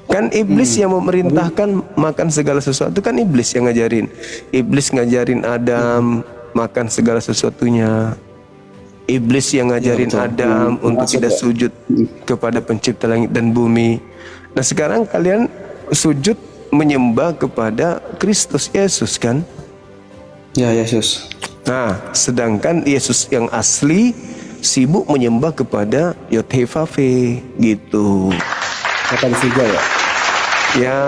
Kan iblis yang memerintahkan makan segala sesuatu, kan iblis yang ngajarin. Iblis ngajarin Adam makan segala sesuatunya. Iblis yang ngajarin Adam untuk tidak sujud kepada pencipta langit dan bumi. Nah sekarang kalian sujud menyembah kepada Kristus Yesus kan? Ya Yesus. Nah sedangkan Yesus yang asli sibuk menyembah kepada Yod-Heh-Vav-He gitu. Kata di surga ya. Ya,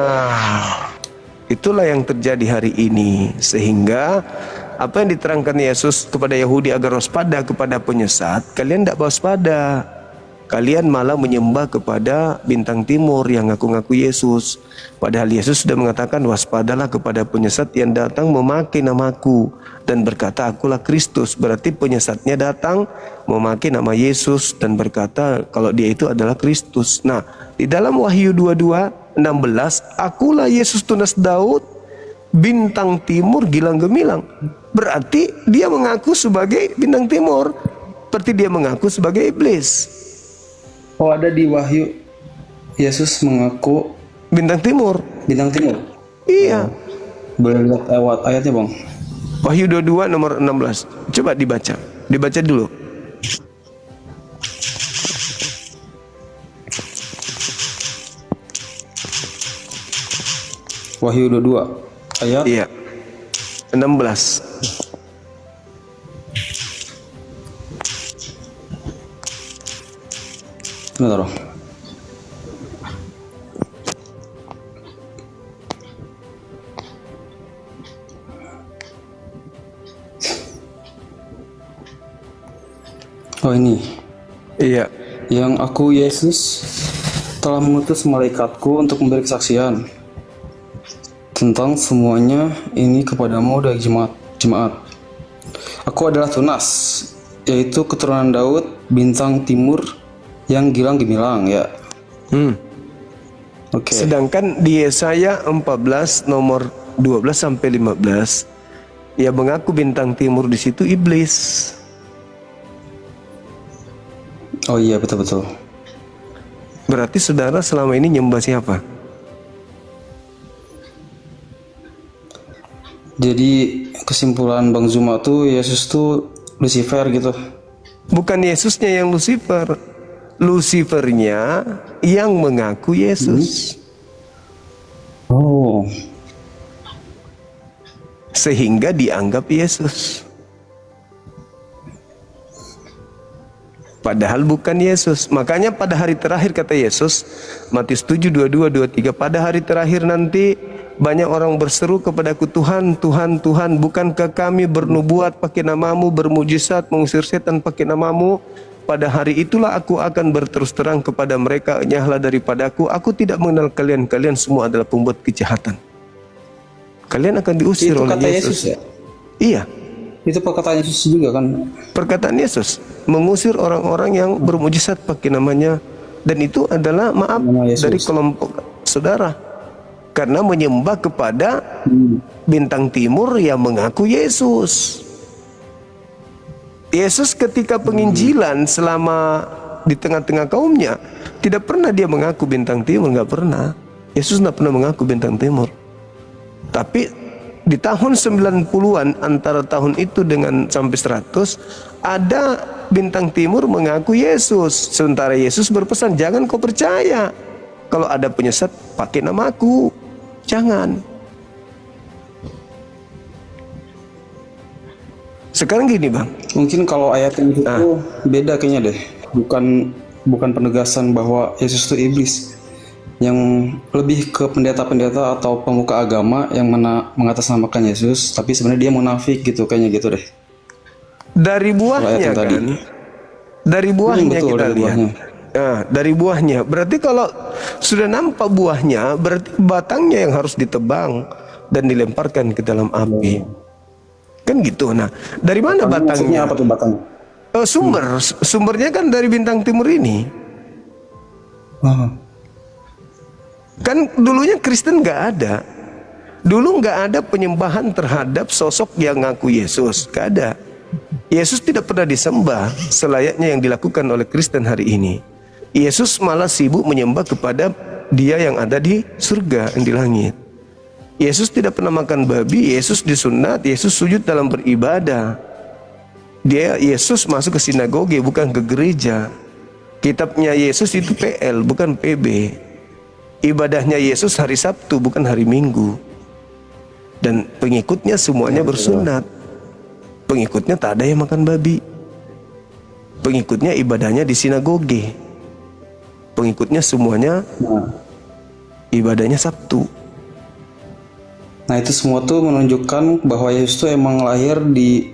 itulah yang terjadi hari ini. Sehingga apa yang diterangkan Yesus kepada Yahudi agar waspada kepada penyesat, kalian tidak waspada. Kalian malah menyembah kepada bintang timur yang ngaku-ngaku Yesus. Padahal Yesus sudah mengatakan waspadalah kepada penyesat yang datang memakai namaku dan berkata akulah Kristus. Berarti penyesatnya datang memakai nama Yesus dan berkata kalau dia itu adalah Kristus. Nah, di dalam Wahyu 22:16, akulah Yesus tunas Daud, bintang timur gilang gemilang. Berarti dia mengaku sebagai bintang timur. Berarti dia mengaku sebagai iblis. Oh ada di Wahyu Yesus mengaku Bintang timur. bintang timur. Iya. Boleh lihat lewat ayatnya bang. Wahyu 22 nomor 16. Coba dibaca. Dibaca dulu. Wahyu 22 ayat. Iya. 16. Bentar bang. Oh ini. Iya. Yang aku Yesus telah mengutus malaikatku untuk memberi kesaksian tentang semuanya ini kepadamu dari jemaat. Aku adalah Tunas, yaitu keturunan Daud, bintang timur yang gilang gemilang ya. Oke. Sedangkan di Yesaya 14 nomor 12 sampai 15, ya mengaku bintang timur di situ iblis. Oh iya betul-betul. Berarti saudara selama ini nyembah siapa? Jadi kesimpulan Bang Zuma tuh Yesus tuh Lucifer gitu. Bukan Yesusnya yang Lucifer, Lucifernya yang mengaku Yesus. Oh. Sehingga dianggap Yesus. Padahal bukan Yesus. Makanya pada hari terakhir kata Yesus, Matius 7, 22, 23, pada hari terakhir nanti banyak orang berseru kepadaku, Tuhan, Tuhan, Tuhan, bukankah kami bernubuat pakai namamu, bermujizat, mengusir setan pakai namamu? Pada hari itulah aku akan berterus terang kepada mereka, enyahlah daripadaku, aku tidak mengenal kalian, kalian semua adalah pembuat kejahatan. Kalian akan diusir Itu oleh kata Yesus. Yesus ya? Iya, Itu perkataan Yesus juga kan? perkataan Yesus mengusir orang-orang yang bermujizat pakai namanya, dan itu adalah maaf Nama Yesus. dari kelompok saudara karena menyembah kepada bintang timur yang mengaku Yesus. Yesus ketika penginjilan selama di tengah-tengah kaumnya tidak pernah dia mengaku bintang timur, nggak pernah. Yesus nggak pernah mengaku bintang timur. Tapi di tahun 90-an, antara tahun itu dengan sampai 100, ada bintang timur mengaku Yesus. Sementara Yesus berpesan, jangan kau percaya. Kalau ada penyesat, pakai namaku. Jangan. Sekarang gini bang. Mungkin kalau ayat yang itu beda kayaknya deh. Bukan penegasan bahwa Yesus itu iblis. Yang lebih ke pendeta-pendeta atau pemuka agama yang mengatasnamakan Yesus, tapi sebenarnya dia munafik gitu, kayaknya gitu deh. Dari buahnya kan, dari buahnya betul, kita dari lihat. buahnya. Nah, dari buahnya. Berarti kalau sudah nampak buahnya, berarti batangnya yang harus ditebang dan dilemparkan ke dalam api. Kan gitu. Nah, dari mana Maksudnya batangnya? apa tuh batangnya? Sumbernya kan dari bintang timur ini. Kan dulunya Kristen nggak ada. Dulu nggak ada penyembahan terhadap sosok yang ngaku Yesus, nggak ada. Yesus tidak pernah disembah selayaknya yang dilakukan oleh Kristen hari ini. Yesus malah sibuk menyembah kepada Dia yang ada di surga, yang di langit. Yesus tidak pernah makan babi, Yesus disunat, Yesus sujud dalam beribadah. Yesus masuk ke sinagoge, bukan ke gereja. Kitabnya Yesus itu PL, bukan PB. Ibadahnya Yesus hari Sabtu, bukan hari Minggu. Dan pengikutnya semuanya bersunat. Pengikutnya tak ada yang makan babi. Pengikutnya ibadahnya di sinagoge. Pengikutnya semuanya ibadahnya Sabtu. Nah itu semua tuh menunjukkan bahwa Yesus tuh emang lahir di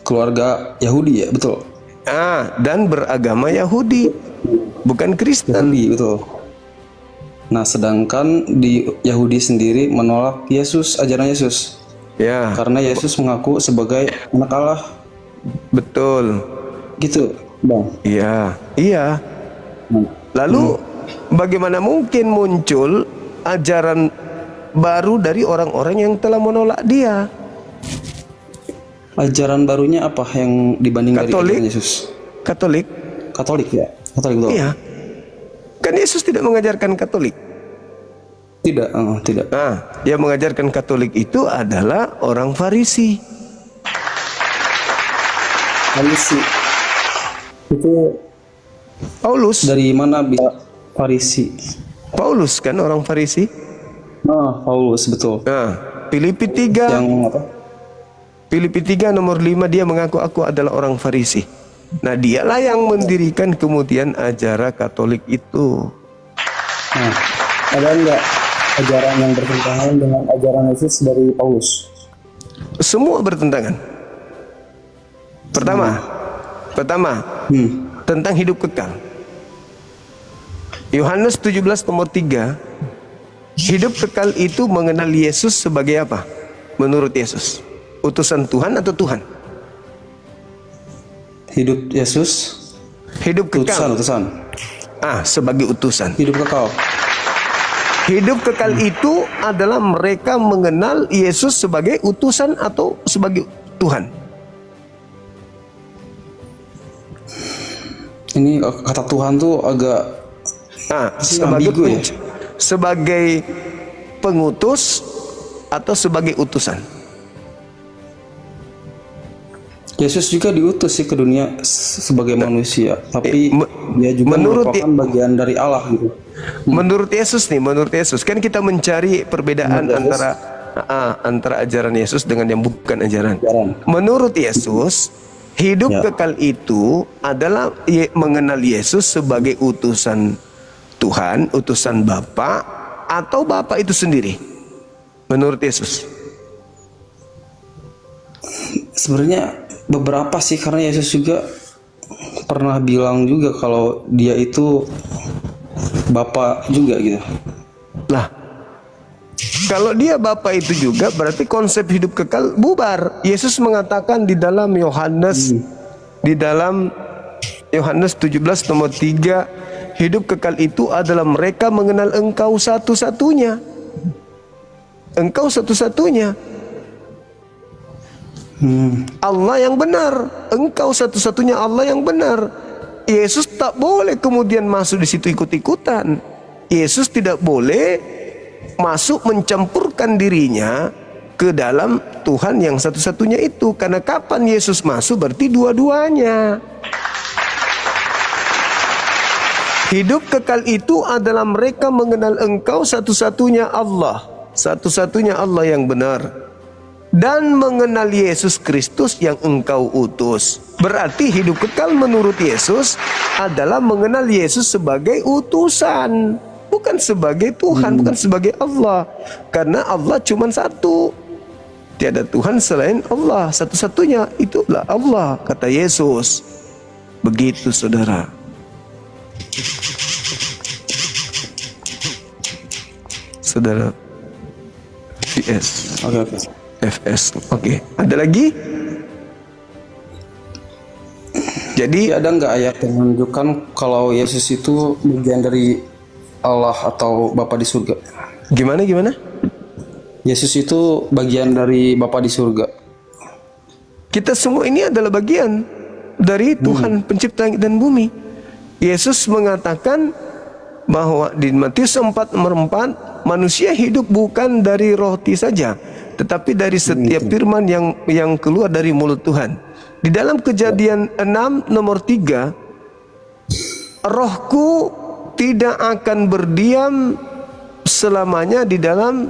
keluarga Yahudi ya, betul? Dan beragama Yahudi, bukan Kristen. Yahudi, betul. Nah sedangkan di Yahudi sendiri menolak Yesus, ajaran Yesus. Ya. Karena Yesus mengaku sebagai anak Allah. Betul. Gitu, Bang. Iya. Lalu bagaimana mungkin muncul ajaran baru dari orang-orang yang telah menolak Dia? Ajaran barunya apa yang dibanding dari ajaran Yesus? Katolik Ya. Katolik betul. Iya. Kan Yesus tidak mengajarkan Katolik. Tidak. Yang mengajarkan Katolik itu adalah orang Farisi. Farisi. Itu Paulus. dari mana bisa Farisi? Paulus kan orang Farisi. Paulus betul. Filipi 3. Yang apa? Filipi 3 nomor 5 dia mengaku aku adalah orang Farisi. Nah, dialah yang mendirikan kemudian ajaran Katolik itu. Nah, ada enggak ajaran yang bertentangan dengan ajaran Yesus dari Paulus? Semua bertentangan. Pertama, tentang hidup kekal. Yohanes 17 nomor 3. Hidup kekal itu mengenal Yesus sebagai apa? Menurut Yesus, utusan Tuhan atau Tuhan? Hidup Yesus, Hidup kekal. utusan. Sebagai utusan. Hidup kekal. Hidup kekal itu adalah mereka mengenal Yesus sebagai utusan atau sebagai Tuhan. Ini kata Tuhan tuh agak ambigu ya. Sebagai pengutus atau sebagai utusan. Yesus juga diutus sih ke dunia sebagai manusia, tapi dia juga merupakan bagian dari Allah gitu. Menurut Yesus kan kita mencari perbedaan antara ajaran Yesus dengan yang bukan ajaran. Menurut Yesus, hidup kekal itu adalah mengenal Yesus sebagai utusan Tuhan, utusan Bapa, atau Bapa itu sendiri. Menurut Yesus. Sebenarnya beberapa sih, karena Yesus juga pernah bilang juga kalau dia itu Bapa juga gitu. Lah, kalau dia Bapa itu juga berarti konsep hidup kekal bubar. Yesus mengatakan di dalam Yohanes 17 nomor 3, hidup kekal itu adalah mereka mengenal Engkau satu-satunya. Engkau satu-satunya. Allah yang benar. Engkau satu-satunya Allah yang benar. Yesus tak boleh kemudian masuk di situ ikut-ikutan. Yesus tidak boleh masuk mencampurkan dirinya ke dalam Tuhan yang satu-satunya itu. Karena kapan Yesus masuk berarti dua-duanya. Hidup kekal itu adalah mereka mengenal Engkau satu-satunya Allah, satu-satunya Allah yang benar, dan mengenal Yesus Kristus yang Engkau utus. Berarti hidup kekal menurut Yesus adalah mengenal Yesus sebagai utusan, bukan sebagai Tuhan, bukan sebagai Allah. Karena Allah cuma satu. Tiada Tuhan selain Allah, satu-satunya itulah Allah, kata Yesus. Begitu saudara. Saudara VS. Oke. FS. Oke. Ada lagi? Jadi Ada nggak ayat yang menunjukkan kalau Yesus itu bagian dari Allah atau Bapa di surga? gimana? Yesus itu bagian dari Bapa di surga. Kita semua ini adalah bagian dari Tuhan pencipta langit dan bumi. Yesus mengatakan bahwa di Matius 4 nomor 4, manusia hidup bukan dari roti saja, tetapi dari setiap firman yang keluar dari mulut Tuhan. Di dalam Kejadian 6 nomor 3, rohku tidak akan berdiam selamanya di dalam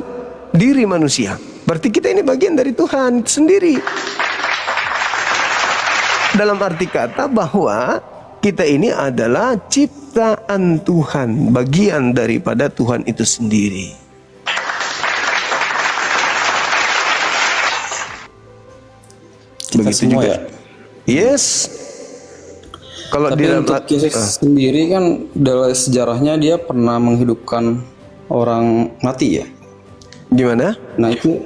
diri manusia. Berarti kita ini bagian dari Tuhan sendiri. Dalam arti kata bahwa kita ini adalah ciptaan Tuhan, bagian daripada Tuhan itu sendiri. Kita Begitu semua juga. ya. Yes. Kalau Tapi di dalam untuk Yesus sendiri kan dalam sejarahnya dia pernah menghidupkan orang mati ya. gimana? Nah itu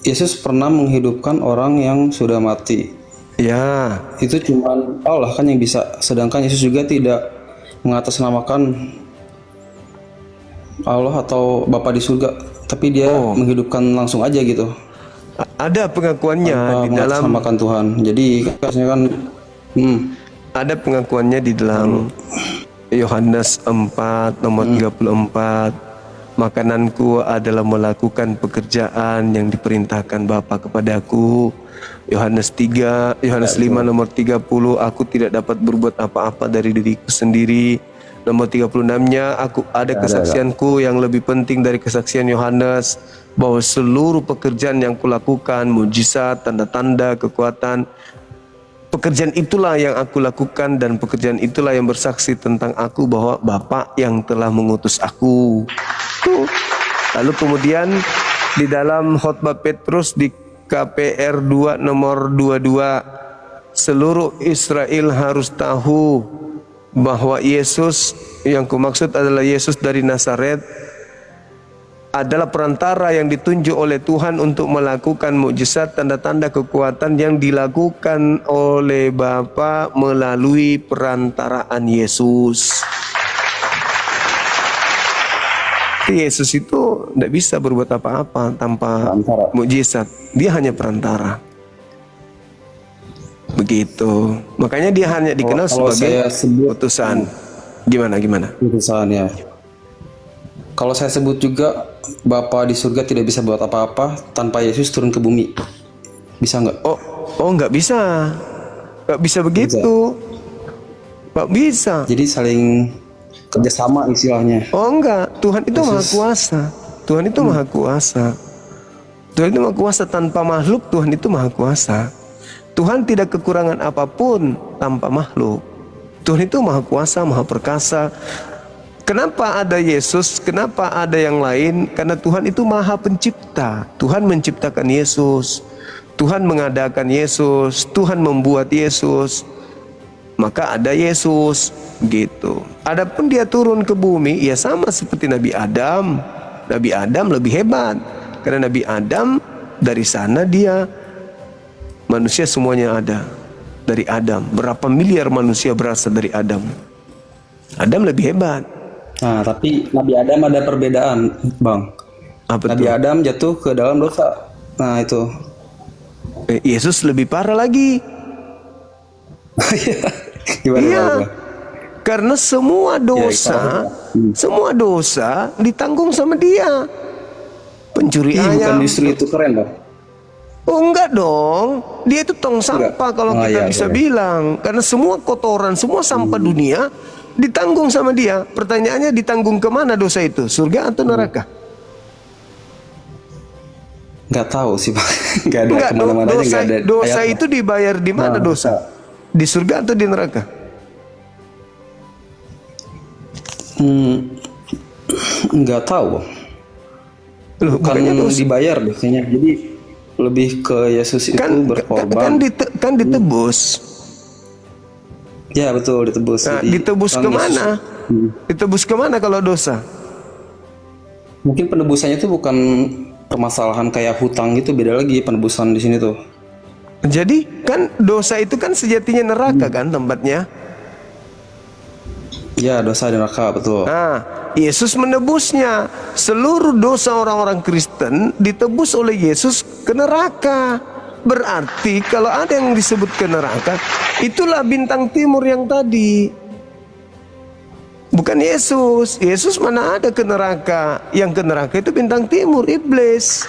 Yesus pernah menghidupkan orang yang sudah mati. Ya, Itu cuma Allah kan yang bisa. Sedangkan Yesus juga tidak mengatasnamakan Allah atau Bapa di surga, tapi dia menghidupkan langsung aja gitu. ada pengakuannya Tanpa di dalam mengatasnamakan Tuhan. Jadi kasarnya kan ada pengakuannya di dalam Yohanes 4 nomor 34. Makananku adalah melakukan pekerjaan yang diperintahkan Bapa kepadaku. Yohanes 5 nomor 30, aku tidak dapat berbuat apa-apa dari diriku sendiri. Nomor 36-nya, aku ada kesaksianku yang lebih penting dari kesaksian Yohanes, bahwa seluruh pekerjaan yang kulakukan, mujizat, tanda-tanda, kekuatan, pekerjaan itulah yang aku lakukan, dan pekerjaan itulah yang bersaksi tentang aku bahwa Bapa yang telah mengutus aku. Tuh. Lalu kemudian di dalam khotbah Petrus di KPR 2 nomor 22, seluruh Israel harus tahu bahwa Yesus yang kumaksud adalah Yesus dari Nazaret adalah perantara yang ditunjuk oleh Tuhan untuk melakukan mukjizat, tanda-tanda, kekuatan yang dilakukan oleh Bapa melalui perantaraan Yesus. Yesus itu tidak bisa berbuat apa-apa tanpa mukjizat. Dia hanya perantara. Begitu. Makanya dia hanya dikenal kalau sebagai saya sebut utusan. Gimana? utusan ya. Kalau saya sebut juga Bapa di surga tidak bisa buat apa-apa tanpa Yesus turun ke bumi. Bisa nggak? Oh, nggak bisa. Nggak bisa begitu. Nggak bisa. Jadi saling kerjasama istilahnya. Oh enggak, Tuhan itu maha kuasa. Tuhan itu maha kuasa. Tuhan itu maha kuasa tanpa makhluk. Tuhan itu maha kuasa. Tuhan tidak kekurangan apapun tanpa makhluk. Tuhan itu maha kuasa, maha perkasa. Kenapa ada Yesus? Kenapa ada yang lain? Karena Tuhan itu maha pencipta. Tuhan menciptakan Yesus. Tuhan mengadakan Yesus. Tuhan membuat Yesus. Maka ada Yesus gitu. Adapun dia turun ke bumi, ya sama seperti Nabi Adam. Nabi Adam lebih hebat karena Nabi Adam dari sana dia manusia semuanya ada dari Adam. Berapa miliar manusia berasal dari Adam. Adam lebih hebat. Nah, tapi Nabi Adam ada perbedaan, Bang. Apa Nabi tuh? Adam jatuh ke dalam dosa. Nah, itu. Yesus lebih parah lagi. Gimana, Iya. Bang? Karena semua dosa ditanggung sama dia. pencuri Ih, bukan ayam. justru itu keren Bang. Oh enggak dong, dia itu tong sampah kalau Oh, kita iya, bisa boleh. bilang. Karena semua kotoran, semua sampah dunia ditanggung sama dia. Pertanyaannya ditanggung kemana dosa itu? Surga atau neraka? Nggak tahu sih Bang. Nggak ada Enggak, kemana-mana aja dosa, nggak ada dosa ayatnya. itu dibayar di mana Nah, dosa? Di surga atau di neraka? Nggak tahu Bang. Loh, Bukan bukannya dosa. dibayar biasanya. Jadi lebih ke Yesus itu Kan berkorban. kan ditebus. Ya betul, ditebus. Nah, Jadi, ditebus kan Yesus- kemana? Ditebus kemana kalau dosa? Mungkin penebusannya itu bukan permasalahan kayak hutang gitu, beda lagi penebusan di sini tuh. Jadi kan dosa itu kan sejatinya neraka kan tempatnya. Ya, dosa dan neraka, betul. Nah, Yesus menebusnya. Seluruh dosa orang-orang Kristen ditebus oleh Yesus ke neraka. Berarti kalau ada yang disebut ke neraka, itulah bintang timur yang tadi. Bukan Yesus. Yesus mana ada ke neraka? Yang ke neraka itu bintang timur, iblis.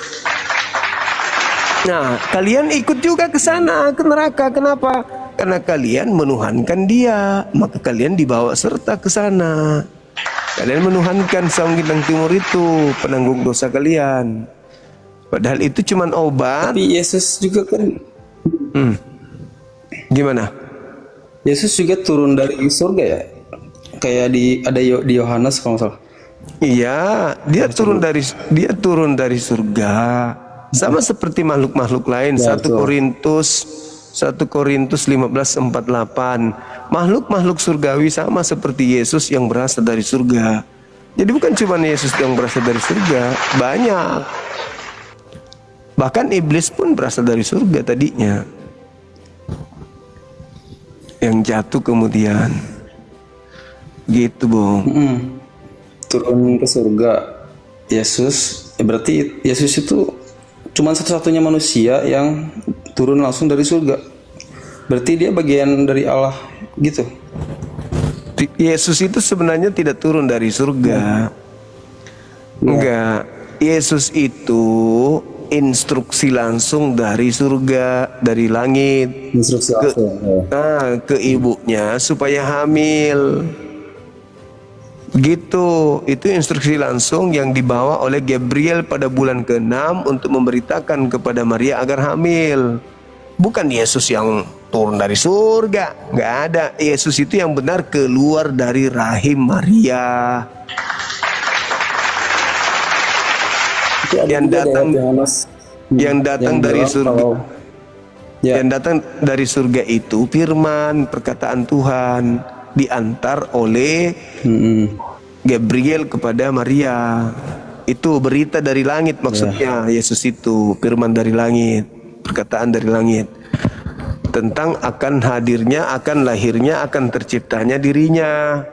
Nah, kalian ikut juga ke sana, ke neraka. Kenapa? Karena kalian menuhankan dia, maka kalian dibawa serta ke sana. Kalian menuhankan sang bintang timur itu, penanggung dosa kalian. Padahal itu cuman obat. Tapi Yesus juga kan, Gimana? Yesus juga turun dari surga ya. Kayak di Yohanes kalau nggak salah. Iya, dia turun dari surga. Sama seperti makhluk-makhluk lain. Ya, 1 Korintus 15:48. Makhluk-makhluk surgawi sama seperti Yesus yang berasal dari surga. Jadi bukan cuma Yesus yang berasal dari surga, banyak. Bahkan iblis pun berasal dari surga tadinya. Yang jatuh kemudian. Gitu, Bung. Turun ke surga. Yesus, berarti Yesus itu cuma satu-satunya manusia yang turun langsung dari surga. Berarti dia bagian dari Allah gitu. Yesus itu sebenarnya tidak turun dari surga. Enggak. Yesus itu instruksi langsung dari surga, dari langit Instruksi langsung. ke ibunya supaya hamil. Gitu, itu instruksi langsung yang dibawa oleh Gabriel pada bulan ke-6 untuk memberitakan kepada Maria agar hamil. Bukan Yesus yang turun dari surga, nggak ada. Yesus itu yang benar keluar dari rahim Maria. Yang datang dari surga. Yang datang dari surga itu firman, perkataan Tuhan diantar oleh Gabriel kepada Maria. Itu berita dari langit maksudnya. Yesus itu firman dari langit, perkataan dari langit tentang akan hadirnya, akan lahirnya, akan terciptanya dirinya.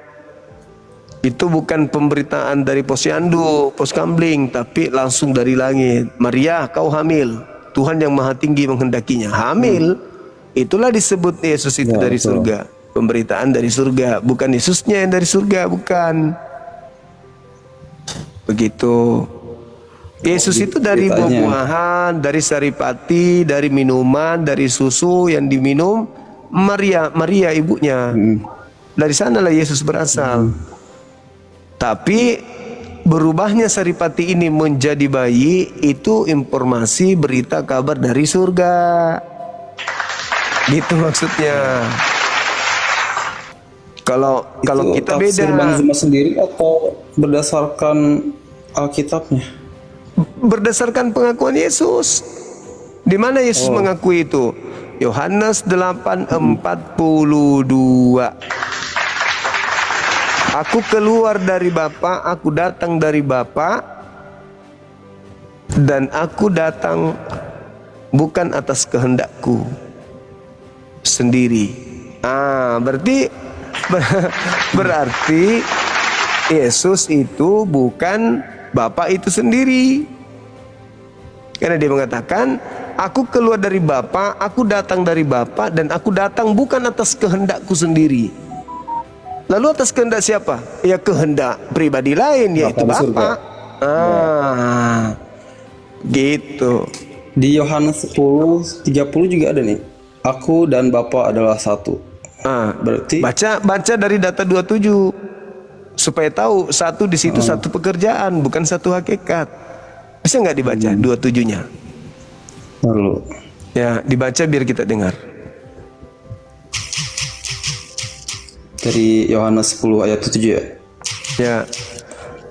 Itu bukan pemberitaan dari posyandu, pos kambling, tapi langsung dari langit. Maria, kau hamil. Tuhan yang Maha Tinggi menghendakinya. Hamil. Itulah disebut Yesus itu dari surga. Pemberitaan dari surga, bukan Yesusnya yang dari surga, bukan. Begitu. Yesus itu dari buah-buahan, dari saripati, dari minuman, dari susu yang diminum Maria ibunya. Dari sanalah Yesus berasal. Tapi berubahnya saripati ini menjadi bayi itu informasi berita kabar dari surga. Gitu maksudnya. Kalau kita tafsir beda. Bang Zuma sendiri atau berdasarkan Alkitabnya? Berdasarkan pengakuan Yesus. Di mana Yesus mengakui itu? Yohanes 8:42. Aku keluar dari Bapa, aku datang dari Bapa, dan aku datang bukan atas kehendakku sendiri. Berarti Yesus itu bukan Bapa itu sendiri. Karena dia mengatakan, aku keluar dari Bapa, aku datang dari Bapa, dan aku datang bukan atas kehendakku sendiri. Lalu atas kehendak siapa? Ya kehendak pribadi lain, yaitu Bapa. Gitu. Di Yohanes 10:30 juga ada nih. Aku dan Bapa adalah satu. Ah, Berarti baca dari data 27 supaya tahu satu di situ satu pekerjaan, bukan satu hakikat. Bisa nggak dibaca 27-nya? lalu Ya, dibaca biar kita dengar. dari Yohanes 10 ayat 7 ya. Ya,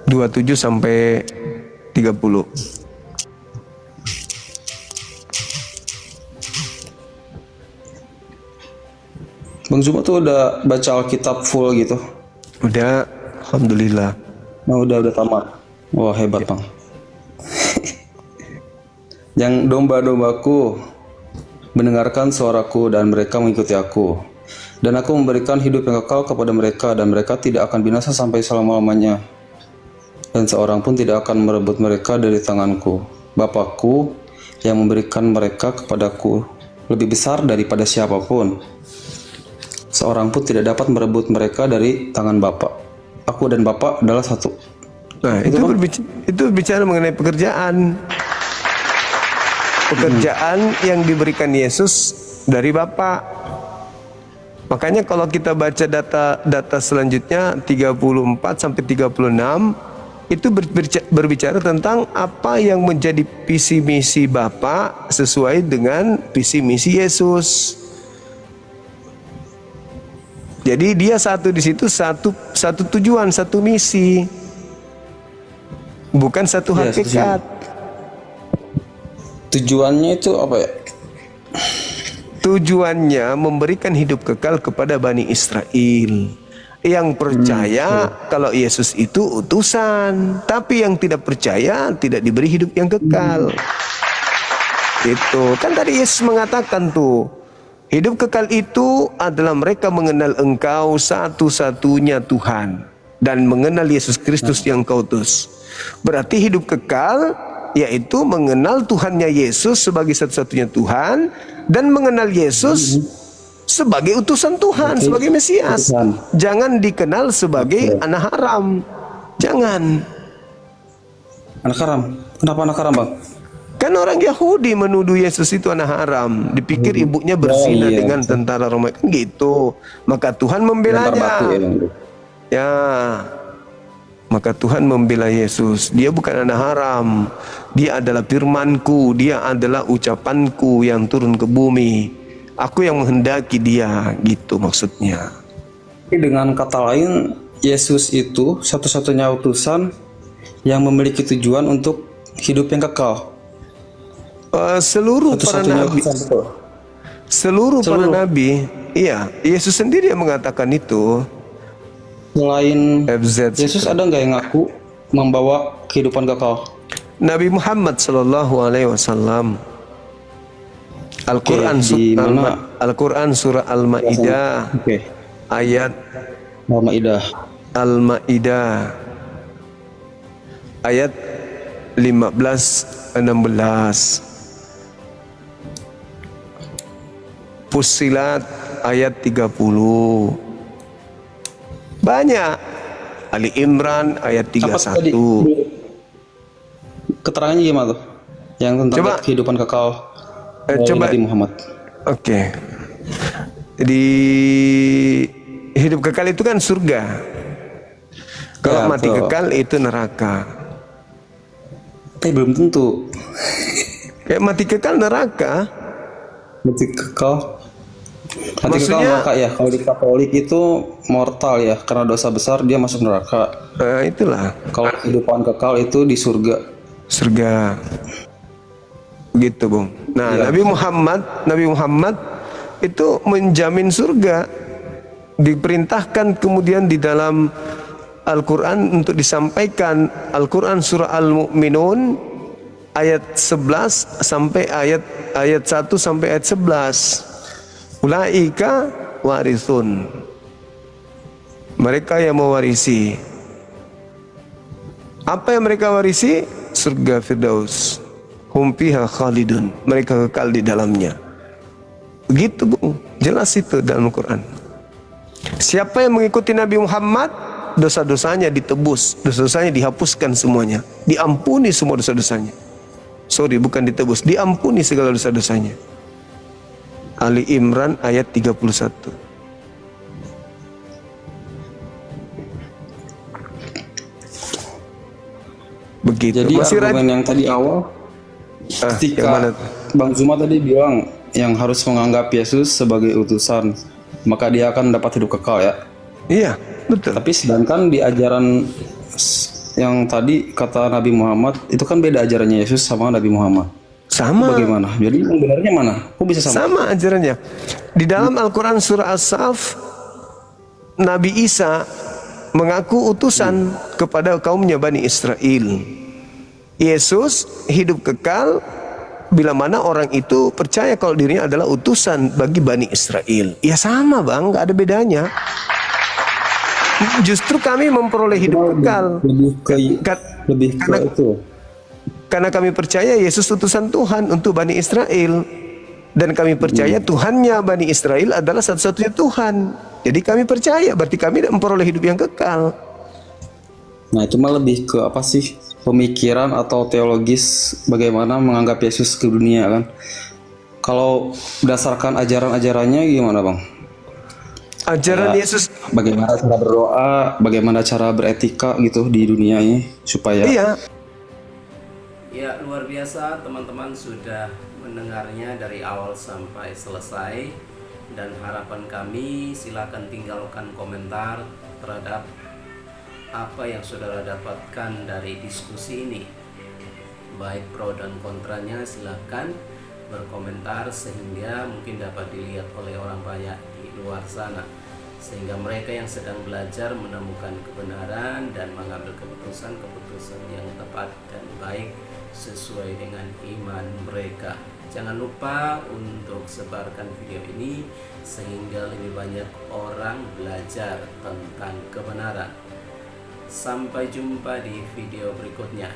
27 sampai 30. Bang Zuma tuh udah baca Alkitab full gitu. Udah, alhamdulillah. Nah, udah tamat. Wah, hebat, Bang. Yang domba-dombaku mendengarkan suaraku dan mereka mengikuti aku. Dan aku memberikan hidup yang kekal kepada mereka dan mereka tidak akan binasa sampai selama-lamanya. Dan seorang pun tidak akan merebut mereka dari tanganku. Bapakku yang memberikan mereka kepadaku lebih besar daripada siapapun. Seorang pun tidak dapat merebut mereka dari tangan Bapa. Aku dan Bapa adalah satu. Nah, itu bicara mengenai pekerjaan. Pekerjaan yang diberikan Yesus dari Bapa. Makanya kalau kita baca data selanjutnya 34 sampai 36 itu berbicara tentang apa yang menjadi visi misi Bapa sesuai dengan visi misi Yesus. Jadi dia satu di situ, satu tujuan, satu misi, bukan satu Ya, hakikat. Tujuannya itu apa ya? Tujuannya memberikan hidup kekal kepada Bani Israel yang percaya kalau Yesus itu utusan, tapi yang tidak percaya tidak diberi hidup yang kekal. Itu kan tadi Yesus mengatakan tuh, hidup kekal itu adalah mereka mengenal Engkau satu-satunya Tuhan dan mengenal Yesus Kristus yang Kau utus. Berarti hidup kekal yaitu mengenal Tuhannya Yesus sebagai satu-satunya Tuhan dan mengenal Yesus sebagai utusan Tuhan, sebagai Mesias. Jangan dikenal sebagai anak haram. Jangan. Anak haram. Kenapa anak haram, Bang? Kan orang Yahudi menuduh Yesus itu anak haram, dipikir ibunya berzina iya. dengan tentara Romawi, kan gitu. Maka Tuhan Lempar membelanya. batu ya, Bang. Ya, maka Tuhan membela Yesus. Dia bukan anak haram. Dia adalah firman-Ku, dia adalah ucapan-Ku yang turun ke bumi. Aku yang menghendaki dia, gitu maksudnya. Tapi dengan kata lain, Yesus itu satu-satunya utusan yang memiliki tujuan untuk hidup yang kekal. Seluruh para Satu-satunya nabi, utusan, betul. seluruh para nabi, iya, Yesus sendiri yang mengatakan itu. Selain FZ. Yesus ada nggak yang ngaku membawa kehidupan kekal? Nabi Muhammad sallallahu alaihi wasallam. Al-Qur'an Oke, di mana? Al-Qur'an surah Al-Maidah Oke. ayat Al-Maidah. Al-Maidah ayat 15-16. Fussilat ayat 30. Banyak. Ali Imran ayat Apa tadi? 31. Keterangannya gimana tuh? Yang tentang Coba. kehidupan kekal Coba. Nabi Muhammad. Oke. Di hidup kekal itu kan surga. Kalau Ya, mati betul. kekal itu neraka. Tapi belum tentu. Kayak mati kekal neraka. Mati kekal. Mati Maksudnya- kekal neraka ya. Kalau di Katolik itu mortal ya, karena dosa besar dia masuk neraka. Itulah Kalau kehidupan kekal itu di surga. surga. Gitu, Bung. Nah, Ya. Nabi Muhammad itu menjamin surga. Diperintahkan kemudian di dalam Al-Quran untuk disampaikan. Al-Quran surah Al-Mu'minun ayat 11 sampai ayat 1 sampai ayat 11. Ulaika warithun. Mereka yang mewarisi. Apa yang mereka warisi? Surga Firdaus. Hum fiha khalidun. Mereka kekal di dalamnya. Begitu, Bu. Jelas itu dalam Al-Quran. Siapa yang mengikuti Nabi Muhammad, dosa-dosanya ditebus, dosa-dosanya dihapuskan semuanya, diampuni semua dosa-dosanya. Sorry, bukan ditebus, diampuni segala dosa-dosanya. Ali Imran ayat 31. Begitu. Jadi Masih argumen yang tadi awal, yang ketika mana? Bang Zuma tadi bilang yang harus menganggap Yesus sebagai utusan, maka dia akan dapat hidup kekal ya. Iya, betul. Tapi sedangkan di ajaran yang tadi kata Nabi Muhammad, itu kan beda ajarannya Yesus sama Nabi Muhammad. Sama. Bagaimana? Jadi yang benarnya mana? Kok bisa sama? Sama ajarannya. Di dalam Al-Quran surah As-Saff, Nabi Isa mengaku utusan kepada kaumnya Bani Israel. Yesus hidup kekal bila mana orang itu percaya kalau dirinya adalah utusan bagi Bani Israel. Ya sama bang, gak ada bedanya. Justru kami memperoleh hidup kekal Lebih ke itu. karena kami percaya Yesus utusan Tuhan untuk Bani Israel. Dan kami percaya Tuhannya Bani Israel adalah satu-satunya Tuhan. Jadi kami percaya, berarti kami memperoleh hidup yang kekal. Nah itu mah lebih ke apa sih? Pemikiran atau teologis bagaimana menganggap Yesus ke dunia kan? Kalau berdasarkan ajaran-ajarannya gimana bang? Ajaran Ya, Yesus, bagaimana cara berdoa, bagaimana cara beretika gitu di dunia ini supaya iya. Ya, luar biasa teman-teman sudah mendengarnya dari awal sampai selesai, dan harapan kami silakan tinggalkan komentar terhadap apa yang saudara dapatkan dari diskusi ini. Baik pro dan kontranya silakan berkomentar sehingga mungkin dapat dilihat oleh orang banyak di luar sana, sehingga mereka yang sedang belajar menemukan kebenaran dan mengambil keputusan-keputusan yang tepat dan baik sesuai dengan iman mereka. Jangan lupa untuk sebarkan video ini sehingga lebih banyak orang belajar tentang kebenaran. Sampai jumpa di video berikutnya.